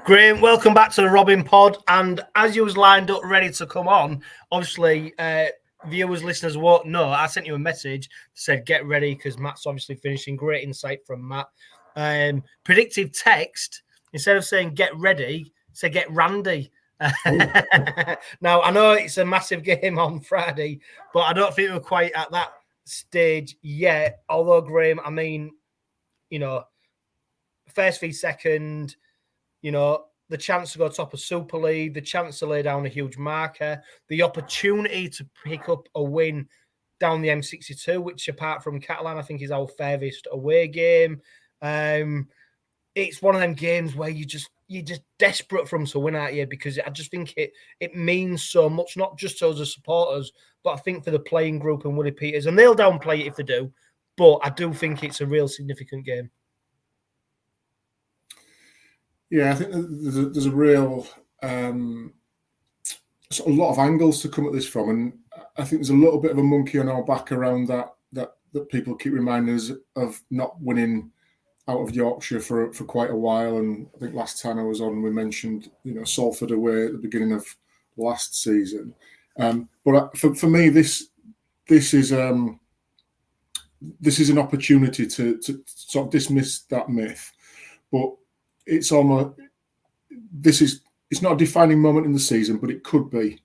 Graham, welcome back to the Robin Pod. And as you was lined up ready to come on, obviously viewers, listeners won't know, I sent you a message that said get ready, because Matt's obviously finishing. Great insight from Matt. Predictive text, instead of saying get ready, say get Randy. Now, I know it's a massive game on Friday, but I don't think we're quite at that stage yet. Although, Graham, I mean, you know, first v second, you know, the chance to go top of Super League, the chance to lay down a huge marker, the opportunity to pick up a win down the M62, which apart from Catalan, I think is our furthest away game. It's one of them games where you're just desperate for them to win, aren't you? Because I just think it means so much, not just to us as supporters, but I think for the playing group and Willie Peters. And they'll downplay it if they do, but I do think it's a real significant game. Yeah, I think there's a real sort of lot of angles to come at this from, and I think there's a little bit of a monkey on our back around that people keep reminding us of not winning out of Yorkshire for quite a while. And I think last time I was on, we mentioned, you know, Salford away at the beginning of last season. But for me, this is an opportunity to sort of dismiss that myth. But it's almost it's not a defining moment in the season, but it could be,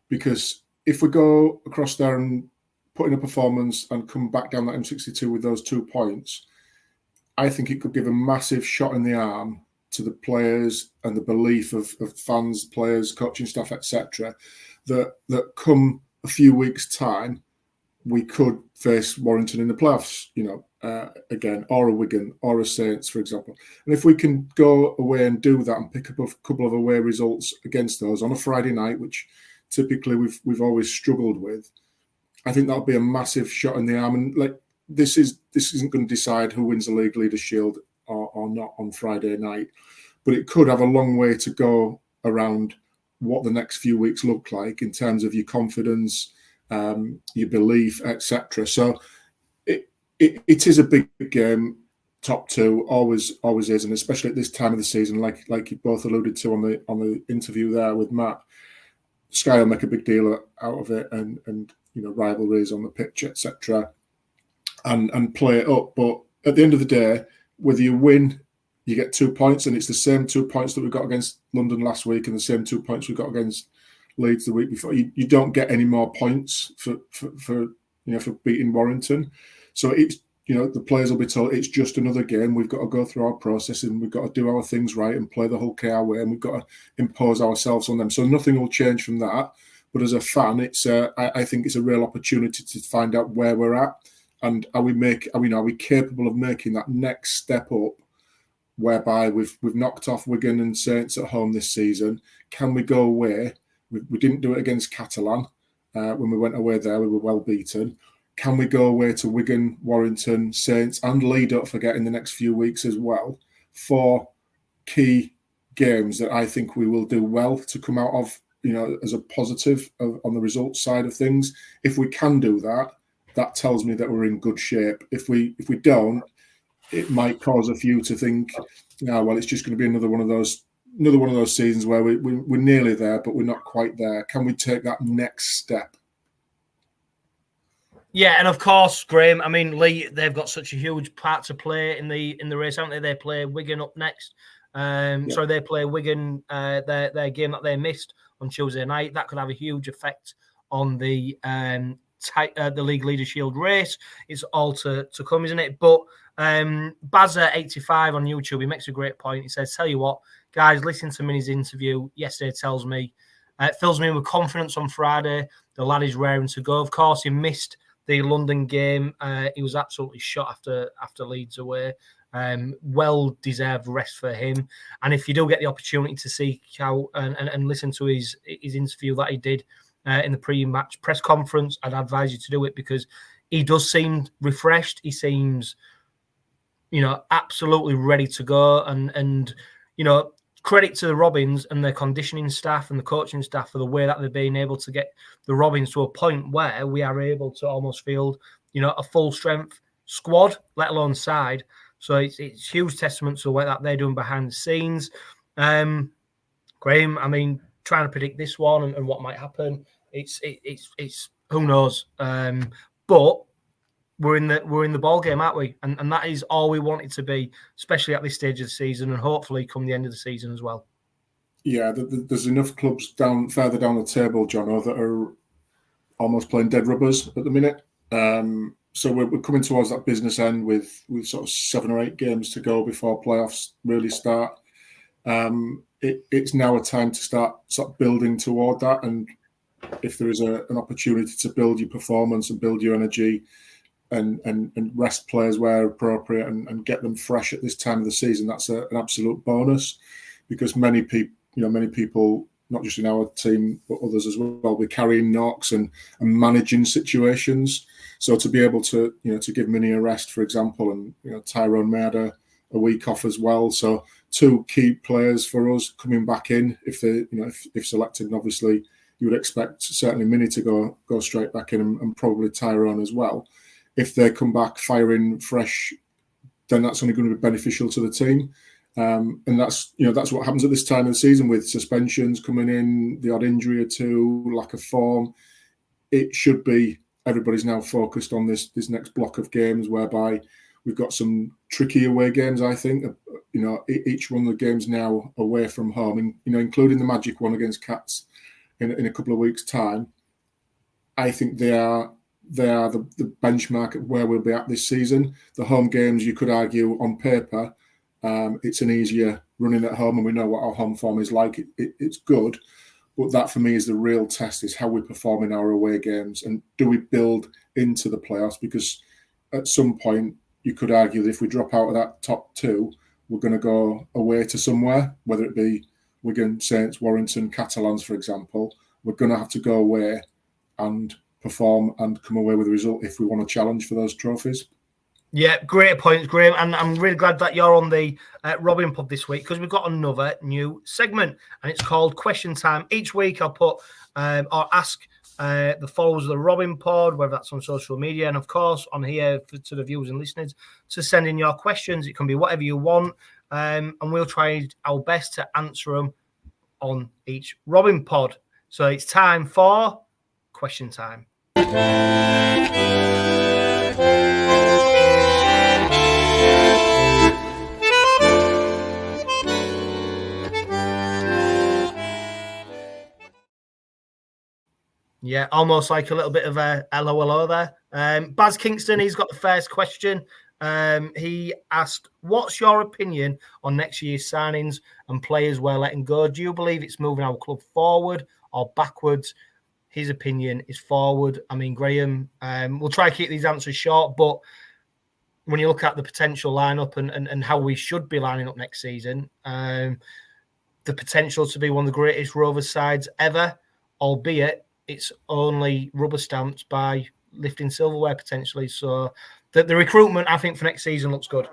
because if we go across there and put in a performance and come back down that M62 with those 2 points, I think it could give a massive shot in the arm to the players and the belief of fans, players, coaching staff, etc., that come a few weeks' time, we could face Warrington in the playoffs, you know, again, or a Wigan or a Saints, for example. And if we can go away and do that and pick up a couple of away results against those on a Friday night, which typically we've always struggled with, I think that'll be a massive shot in the arm. And like, this isn't going to decide who wins the League Leaders' Shield or not on Friday night, but it could have a long way to go around what the next few weeks look like in terms of your confidence, your belief, etc. So it is a big game. Top 2 always is, and especially at this time of the season, like you both alluded to on the interview there with Matt, Sky will make a big deal out of it, and you know, rivalries on the pitch, etc. And play it up. But at the end of the day, whether you win, you get 2 points, and it's the same 2 points that we got against London last week and the same 2 points we got against Leeds the week before. You don't get any more points for beating Warrington. So it's, you know, the players will be told it's just another game. We've got to go through our process and we've got to do our things right and play the whole our way, and we've got to impose ourselves on them. So nothing will change from that. But as a fan, I think it's a real opportunity to find out where we're at. And are we capable of making that next step up, whereby we've knocked off Wigan and Saints at home this season? Can we go away? We didn't do it against Catalan when we went away there. We were well beaten. Can we go away to Wigan, Warrington, Saints, and Leeds, don't forget, in the next few weeks as well, for key games that I think we will do well to come out of, you know, as a positive on the results side of things? If we can do that, that tells me that we're in good shape. If we don't, it might cause a few to think, well, it's just going to be another one of those seasons where we're nearly there, but we're not quite there. Can we take that next step? Yeah, and of course, Graham, I mean, Lee, they've got such a huge part to play in the race, haven't they? They play Wigan up next. So they play Wigan, their game that they missed on Tuesday night. That could have a huge effect on the League Leaders' Shield race. It's all to come, isn't it? But Bazza85 on YouTube, he makes a great point. He says, tell you what, guys, listen to Minnie's interview yesterday fills me with confidence on Friday. The lad is raring to go. Of course, he missed the London game. He was absolutely shot after Leeds away. Well-deserved rest for him. And if you do get the opportunity to seek out and listen to his interview that he did in the pre-match press conference, I'd advise you to do it, because he does seem refreshed. He seems, absolutely ready to go. And credit to the Robins and their conditioning staff and the coaching staff for the way that they've been able to get the Robins to a point where we are able to almost field, a full-strength squad, let alone side. So it's huge testament to the way that they're doing behind the scenes. Graham, I mean, trying to predict this one and what might happen, it's who knows. But we're in the ball game, aren't we? And that is all we want it to be, especially at this stage of the season, and hopefully come the end of the season as well. Yeah, there's enough clubs further down the table, Johno, that are almost playing dead rubbers at the minute. So we're coming towards that business end with sort of 7 or 8 games to go before playoffs really start. It's now a time to start building toward that. And if there is an opportunity to build your performance and build your energy and rest players where appropriate and get them fresh at this time of the season, that's an absolute bonus, because many people, not just in our team but others as well, we're carrying knocks and managing situations. So to be able to to give Minnie a rest, for example, and Tyrone may had a week off as well. So 2 key players for us coming back in, if they if selected, and obviously you would expect certainly Minnie to go straight back in, and probably Tyrone as well. If they come back firing fresh, then that's only going to be beneficial to the team. And that's what happens at this time of the season with suspensions coming in, the odd injury or 2, lack of form. It should be everybody's now focused on this next block of games, whereby we've got some tricky away games. I think each one of the games now away from home, and including the Magic one against Cats in a couple of weeks' time. I think they are the benchmark of where we'll be at this season. The home games, you could argue on paper, it's an easier running at home, and we know what our home form is like. It's good, but that for me is the real test, is how we perform in our away games, and do we build into the playoffs? Because at some point you could argue that if we drop out of that top 2, we're going to go away to somewhere, whether it be Wigan, Saints, Warrington, Catalans, for example. We're going to have to go away and perform and come away with a result if we want to challenge for those trophies. Yeah, great points, Graham. And I'm really glad that you're on the Robin Pod this week, because we've got another new segment, and it's called Question Time. Each week I'll put or ask the followers of the Robin Pod, whether that's on social media, and of course on here to the viewers and listeners, to send in your questions. It can be whatever you want, and we'll try our best to answer them on each Robin Pod. So it's time for Question Time. Yeah, almost like a little bit of a hello there. Baz Kingston, he's got the first question. He asked, what's your opinion on next year's signings and players we're letting go? Do you believe it's moving our club forward or backwards? His opinion is forward. I mean, Graham, we'll try to keep these answers short, but when you look at the potential lineup and how we should be lining up next season, the potential to be one of the greatest Rovers sides ever, albeit it's only rubber stamped by lifting silverware potentially. So the recruitment, I think, for next season looks good.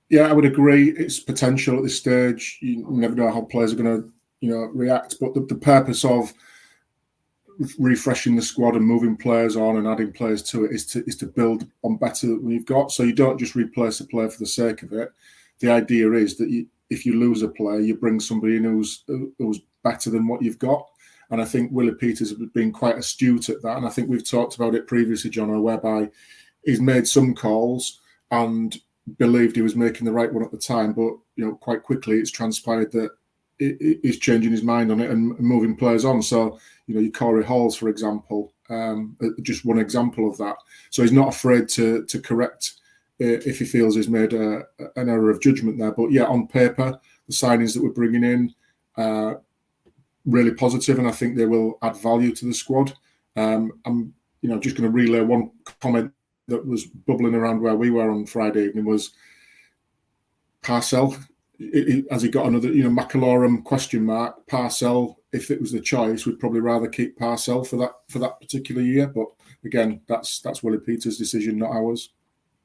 Yeah, I would agree. It's potential at this stage. You never know how players are going to, react. But the purpose of refreshing the squad and moving players on and adding players to it is to build on better than we've got. So you don't just replace a player for the sake of it. The idea is that if you lose a player, you bring somebody in who's better than what you've got. And I think 𝗀𝗧𝗏 has been quite astute at that. And I think we've talked about it previously, Johno, whereby he's made some calls and believed he was making the right one at the time. But, quite quickly it's transpired that he's changing his mind on it and moving players on. So, your 𝗀𝗽𝗲𝗄𝗏, for example, just one example of that. So he's not afraid to correct if he feels he's made an error of judgment there. But yeah, on paper, the signings that we're bringing in, really positive, and I think they will add value to the squad. I'm just going to relay one comment that was bubbling around where we were on Friday evening. Was 𝗂𝗃𝗃, has he got another, 𝗪𝗂𝗏𝗏 question mark? 𝗂𝗃𝗃, if it was the choice, we'd probably rather keep 𝗂𝗃𝗃 for that particular year. But again, that's Willie Peters' decision, not ours.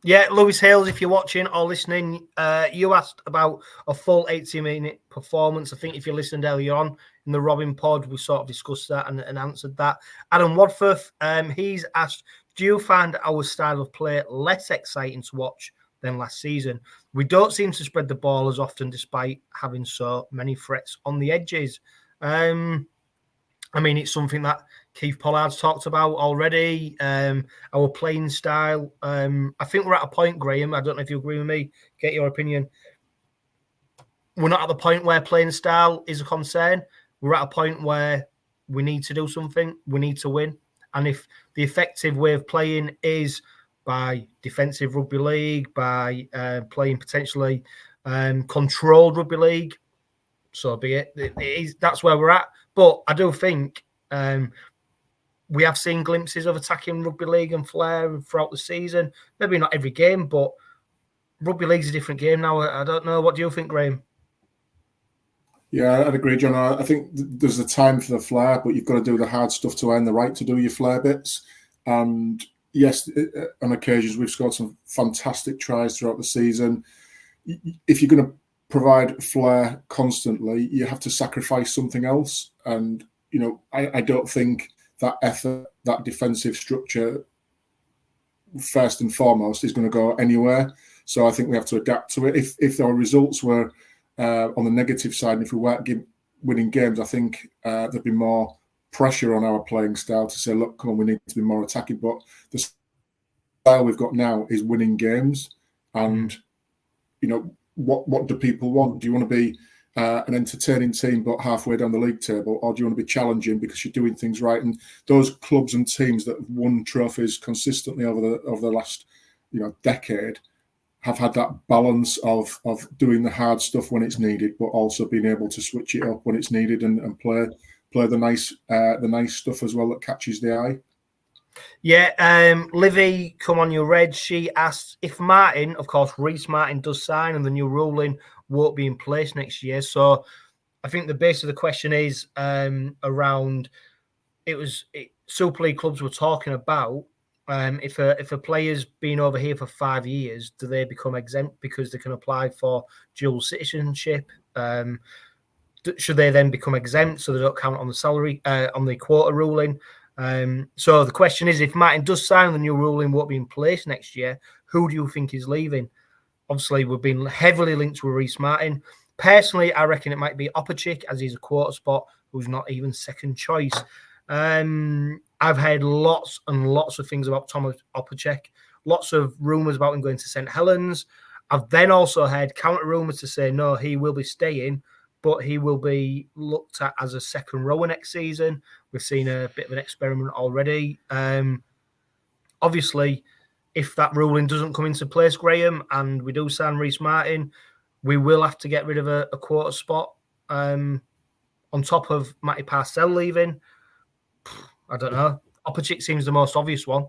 Yeah, Lewis Hales, if you're watching or listening, you asked about a full 80-minute performance. I think if you listened earlier on in the Robin pod, we sort of discussed that and answered that. Adam Wadforth, he's asked, do you find our style of play less exciting to watch than last season? We don't seem to spread the ball as often despite having so many threats on the edges. I mean, it's something that Keith Pollard's talked about already. Our playing style. I think we're at a point, Graham. I don't know if you agree with me. Get your opinion. We're not at the point where playing style is a concern. We're at a point where we need to do something. We need to win. And if the effective way of playing is by defensive rugby league, by playing potentially controlled rugby league, so be it. That's where we're at. But I do think we have seen glimpses of attacking rugby league and flair throughout the season. Maybe not every game, but rugby league's a different game now. I don't know. What do you think, Graham? Yeah, I'd agree, John. I think there's a time for the flair, but you've got to do the hard stuff to earn the right to do your flair bits. And yes, on occasions, we've scored some fantastic tries throughout the season. If you're going to provide flair constantly, you have to sacrifice something else. And, I don't think that effort, that defensive structure, first and foremost, is going to go anywhere. So I think we have to adapt to it. If our results were on the negative side, and if we weren't winning games, I think there'd be more pressure on our playing style to say, look, come on, we need to be more attacking. But the style we've got now is winning games. And, what do people want? Do you want to be an entertaining team but halfway down the league table, or do you want to be challenging because you're doing things right? And those clubs and teams that have won trophies consistently over the last decade have had that balance of doing the hard stuff when it's needed, but also being able to switch it up when it's needed and play the nice stuff as well that catches the eye. Yeah, Livy, come on, you red. She asked if Martin, of course, Rhys Martin does sign and the new ruling won't be in place next year. So I think the base of the question is around Super League clubs were talking about if a player's been over here for 5 years, do they become exempt because they can apply for dual citizenship? Should they then become exempt so they don't count on the salary, on the quota ruling? So the question is, if Martin does sign, the new ruling won't be in place next year, who do you think is leaving? Obviously, we've been heavily linked with Rhys Martin. Personally, I reckon it might be 𝗀𝗃𝗃, as he's a quota spot who's not even second choice. I've heard lots and lots of things about Thomas 𝗀𝗃𝗃, lots of rumours about him going to St Helens. I've then also heard counter rumours to say, no, he will be staying, but he will be looked at as a second rower next season. We've seen a bit of an experiment already. Obviously, if that ruling doesn't come into place, Graham, and we do sign Rhys Martin, we will have to get rid of a quota spot on top of Matty Parcell leaving. I don't know. 𝗀𝗃𝗃 seems the most obvious one.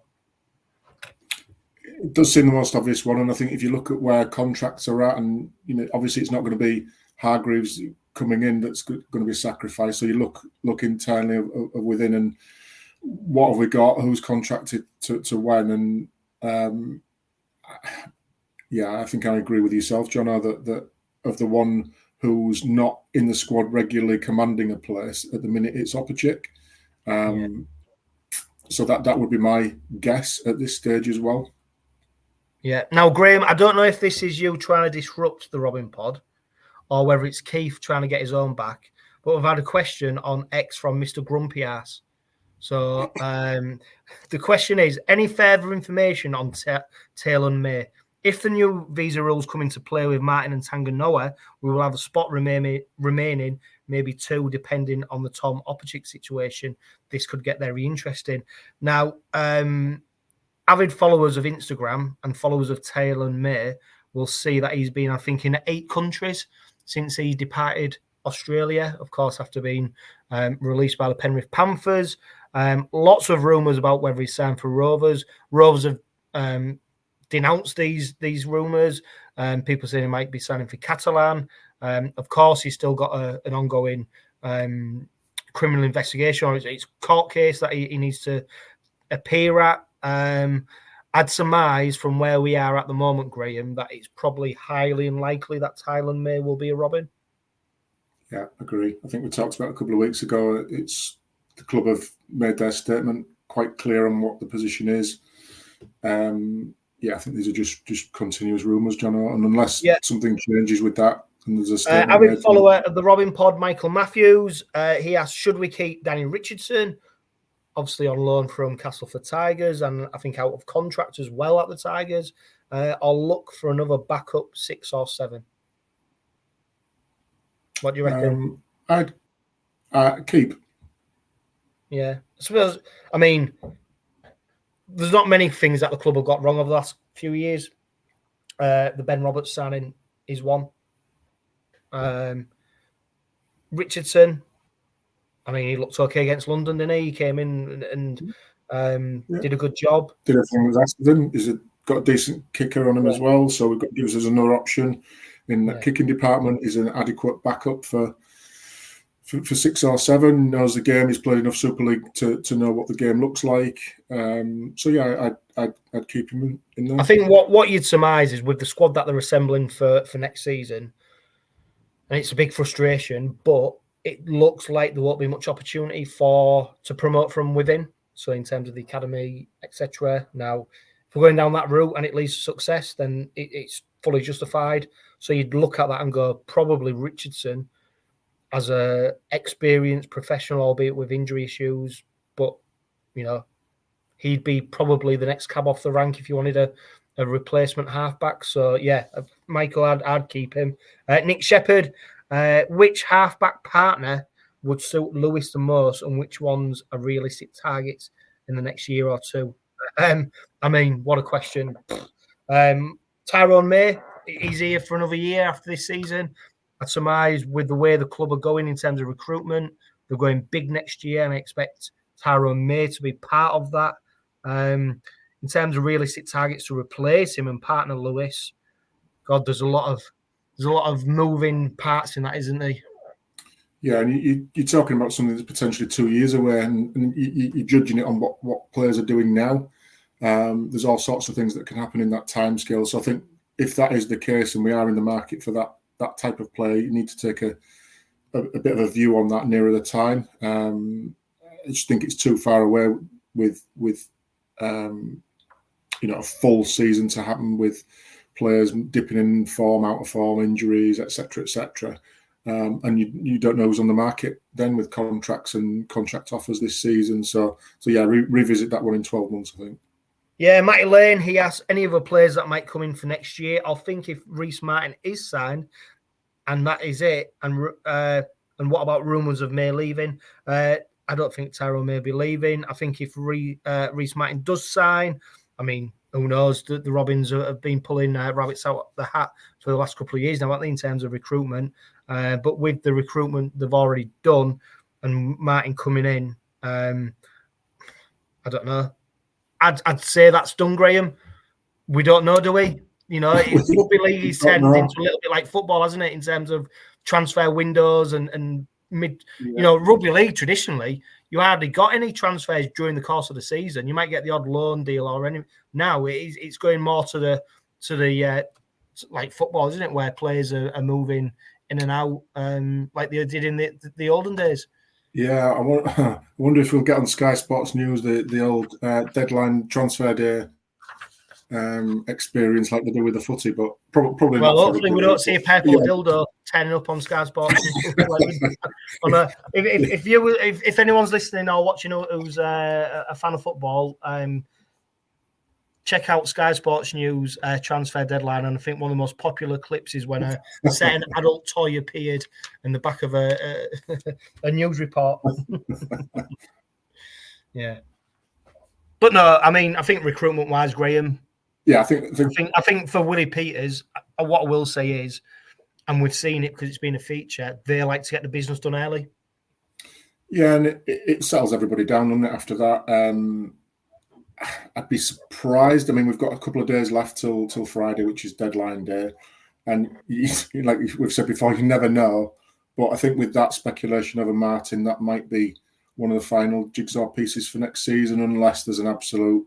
It does seem the most obvious one. And I think if you look at where contracts are at, and obviously it's not going to be Hargreaves coming in that's going to be a sacrifice. So you look internally of within, and what have we got? Who's contracted to when? And I think I agree with yourself, Johno, that of the one who's not in the squad regularly commanding a place at the minute, it's 𝗀𝗃𝗃. So that would be my guess at this stage as well. Yeah. Now, Graham, I don't know if this is you trying to disrupt the Robin pod, or whether it's Keith trying to get his own back. But we've had a question on X from Mr. Grumpy Ass. So the question is, any further information on Taylor and May? If the new visa rules come into play with Martin and Tanganoa, we will have a spot remaining, maybe two, depending on the Tom 𝗀𝗃𝗃 situation. This could get very interesting. Now, avid followers of Instagram and followers of Taylor and May will see that he's been, I think, in 8 countries since he departed Australia, of course, after being released by the Penrith Panthers. Lots of rumours about whether he's signed for Rovers. Rovers have denounced these rumours. People saying he might be signing for Catalan. Of course, he's still got an ongoing criminal investigation, or it's court case that he needs to appear at. I'd surmise from where we are at the moment, Graham, that it's probably highly unlikely that Tyrone May will be a Robin. Yeah, agree. I think we talked about a couple of weeks ago. It's the club have made their statement quite clear on what the position is. I think these are just continuous rumours, Johno, and unless something changes with that, and there's a statement. Avid follower of the Robin Pod, Michael Matthews, he asked, should we keep Danny Richardson? Obviously on loan from Castleford Tigers, and I think out of contract as well at the Tigers, or look for another backup 6 or 7. What do you reckon? I'd keep. Yeah, I suppose. I mean, there's not many things that the club have got wrong over the last few years. The Ben Roberts signing is one. Richardson, I mean, he looked okay against London, didn't he? He came in and did a good job. Did everything was asked of him. He's got a decent kicker on him as well, so we've got gives us another option in the kicking department. He's an adequate backup for 6 or 7. Knows the game. He's played enough Super League to know what the game looks like. I'd keep him in there. I think what you'd surmise is with the squad that they're assembling for next season, and it's a big frustration, but it looks like there won't be much opportunity to promote from within. So in terms of the academy, etc. Now, if we're going down that route and it leads to success, then it's fully justified. So you'd look at that and go, probably Richardson as a experienced professional, albeit with injury issues, but he'd be probably the next cab off the rank if you wanted a replacement halfback. So yeah, Michael, I'd keep him. Nick Shepherd. Which halfback partner would suit Lewis the most, and which ones are realistic targets in the next year or two? I mean, what a question. Tyrone May, he's here for another year after this season. I surmise with the way the club are going in terms of recruitment, they're going big next year, and I expect Tyrone May to be part of that. In terms of realistic targets to replace him and partner Lewis, God, there's a lot of moving parts in that, isn't there? Yeah, and you're talking about something that's potentially 2 years away, and you're judging it on what players are doing now. There's all sorts of things that can happen in that timescale. So I think if that is the case, and we are in the market for that type of player, you need to take a bit of a view on that nearer the time. I just think it's too far away with a full season to happen with players dipping in form, out of form, injuries, etc., etc. And you don't know who's on the market then with contracts and contract offers this season. So yeah, revisit that one in 12 months, I think. Yeah, Matty Lane, he asked any other players that might come in for next year. I'll think if Rhys Martin is signed, and that is it. And what about rumours of May leaving? I don't think Tyrone May be leaving. I think if Rhys Martin does sign, I mean, who knows? The Robins have been pulling rabbits out of the hat for the last couple of years now, I think, in terms of recruitment. But with the recruitment they've already done and Martin coming in, I don't know. I'd say that's done, Graham. We don't know, do we? Rugby league is turned into a little bit like football, hasn't it, in terms of transfer windows and mid. Yeah. Rugby league traditionally, you hardly got any transfers during the course of the season. You might get the odd loan deal or any. Now it's going more to the like football, isn't it, where players are moving in and out, like they did in the olden days. Yeah, I wonder if we'll get on Sky Sports News the old deadline transfer day experience like they do with the footy, but probably well, not. Hopefully we don't see a purple dildo turning up on Sky Sports. If anyone's listening or watching who's a fan of football, check out Sky Sports News transfer deadline, and I think one of the most popular clips is when a certain adult toy appeared in the back of a news report. Yeah, but no, I mean, I think recruitment-wise, Graham. Yeah, I think for Willie Peters, what I will say is, and we've seen it because it's been a feature, they like to get the business done early. Yeah, and it settles everybody down, doesn't it? After that. I'd be surprised. I mean, we've got a couple of days left till Friday, which is deadline day, and like we've said before, you never know. But I think with that speculation over Martin, that might be one of the final jigsaw pieces for next season, unless there's an absolute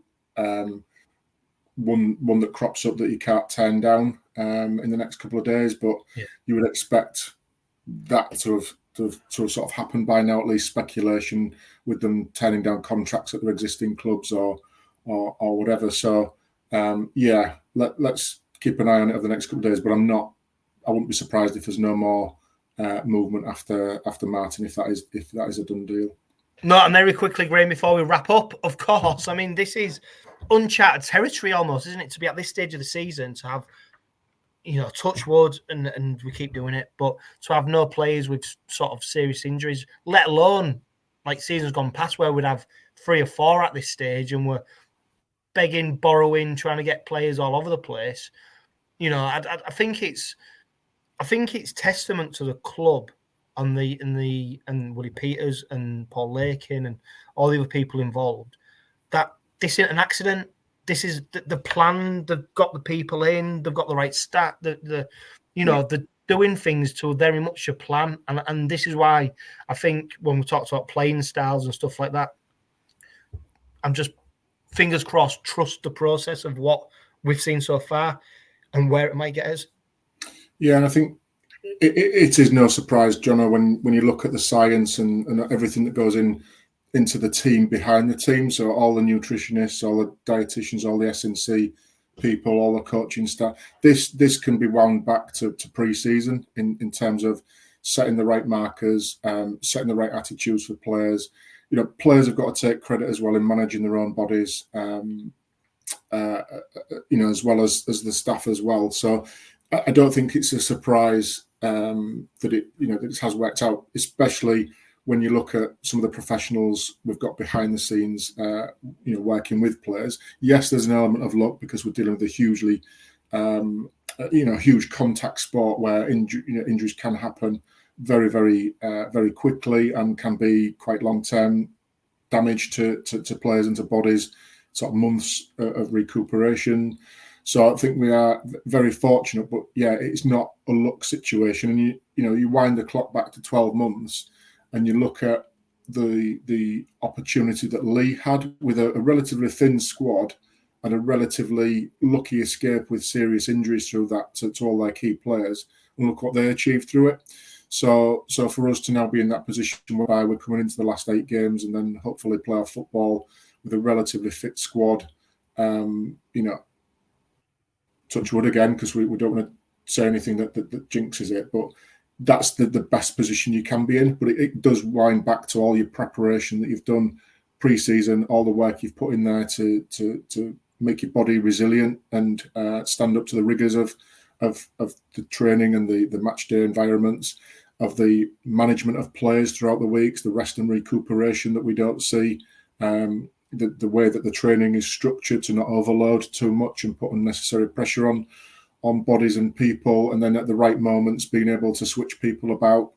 one that crops up that you can't turn down in the next couple of days. But you would expect that to have sort of happened by now, at least speculation with them turning down contracts at their existing clubs or whatever. So let's keep an eye on it over the next couple of days. But I wouldn't be surprised if there's no more movement after Martin, if that is a done deal. No, and very quickly, Graham, before we wrap up, of course, I mean, this is uncharted territory almost, isn't it? To be at this stage of the season, to have, touch wood, and we keep doing it, but to have no players with sort of serious injuries, let alone like seasons gone past where we'd have 3 or 4 at this stage and we're begging, borrowing, trying to get players all over the place. I think it's testament to the club and Willie Peters and Paul Lakin and all the other people involved that this isn't an accident. This is the plan. They've got the people in. They've got the right stat. They're doing things to very much a plan. And this is why I think when we talked about playing styles and stuff like that, I'm just fingers crossed, trust the process of what we've seen so far and where it might get us. Yeah, and I think it is no surprise, Johno, when you look at the science and everything that goes into the team behind the team. So all the nutritionists, all the dietitians, all the S&C people, all the coaching staff. This can be wound back to pre-season in terms of setting the right markers, setting the right attitudes for players. Players have got to take credit as well in managing their own bodies, as well as the staff as well. So I don't think it's a surprise that it has worked out, especially when you look at some of the professionals we've got behind the scenes, working with players. Yes, there's an element of luck because we're dealing with a hugely, huge contact sport where injuries can happen very, very, very quickly and can be quite long-term damage to players and to bodies, sort of months of recuperation. So I think we are very fortunate, but it's not a luck situation. And you wind the clock back to 12 months, and you look at the opportunity that Lee had with a relatively thin squad and a relatively lucky escape with serious injuries through that to all their key players, and look what they achieved through it. So for us to now be in that position whereby we're coming into the last 8 games and then hopefully play our football with a relatively fit squad, touch wood again, because we don't want to say anything that jinxes it, but that's the best position you can be in. But it does wind back to all your preparation that you've done pre-season, all the work you've put in there to make your body resilient and stand up to the rigours of the training and the match day environments, of the management of players throughout the weeks, the rest and recuperation that we don't see, the way that the training is structured to not overload too much and put unnecessary pressure on bodies and people, and then at the right moments being able to switch people about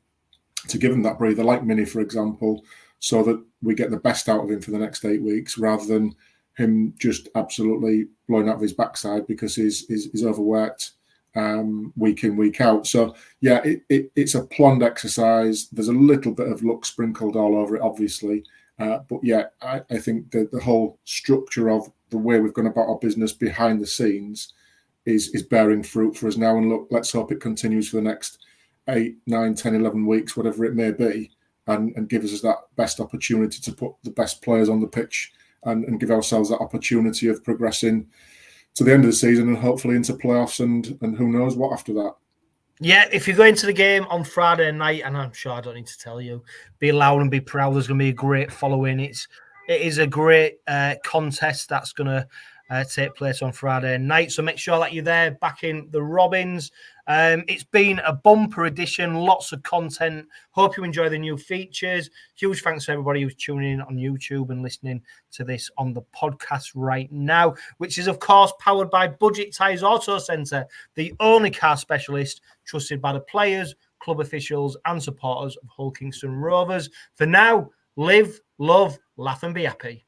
to give them that breather, like Mini, for example, so that we get the best out of him for the next 8 weeks, rather than him just absolutely blowing out of his backside because he's overworked week in, week out. So it's a planned exercise. There's a little bit of luck sprinkled all over it, obviously. But I think that the whole structure of the way we've gone about our business behind the scenes is bearing fruit for us now. And look, let's hope it continues for the next 8, 9, 10, 11 weeks, whatever it may be, and gives us that best opportunity to put the best players on the pitch and give ourselves that opportunity of progressing to the end of the season and hopefully into playoffs and who knows what after that. Yeah, if you go into the game on Friday night, and I'm sure I don't need to tell you, be loud and be proud. There's going to be a great following. It is a great contest that's going to take place on Friday night. So make sure that you're there backing the Robins. It's been a bumper edition, lots of content. Hope you enjoy the new features. Huge thanks to everybody who's tuning in on YouTube and listening to this on the podcast right now, which is, of course, powered by Budget Tyres Auto Centre, the only car specialist trusted by the players, club officials and supporters of Hull Kingston Rovers. For now, live, love, laugh and be happy.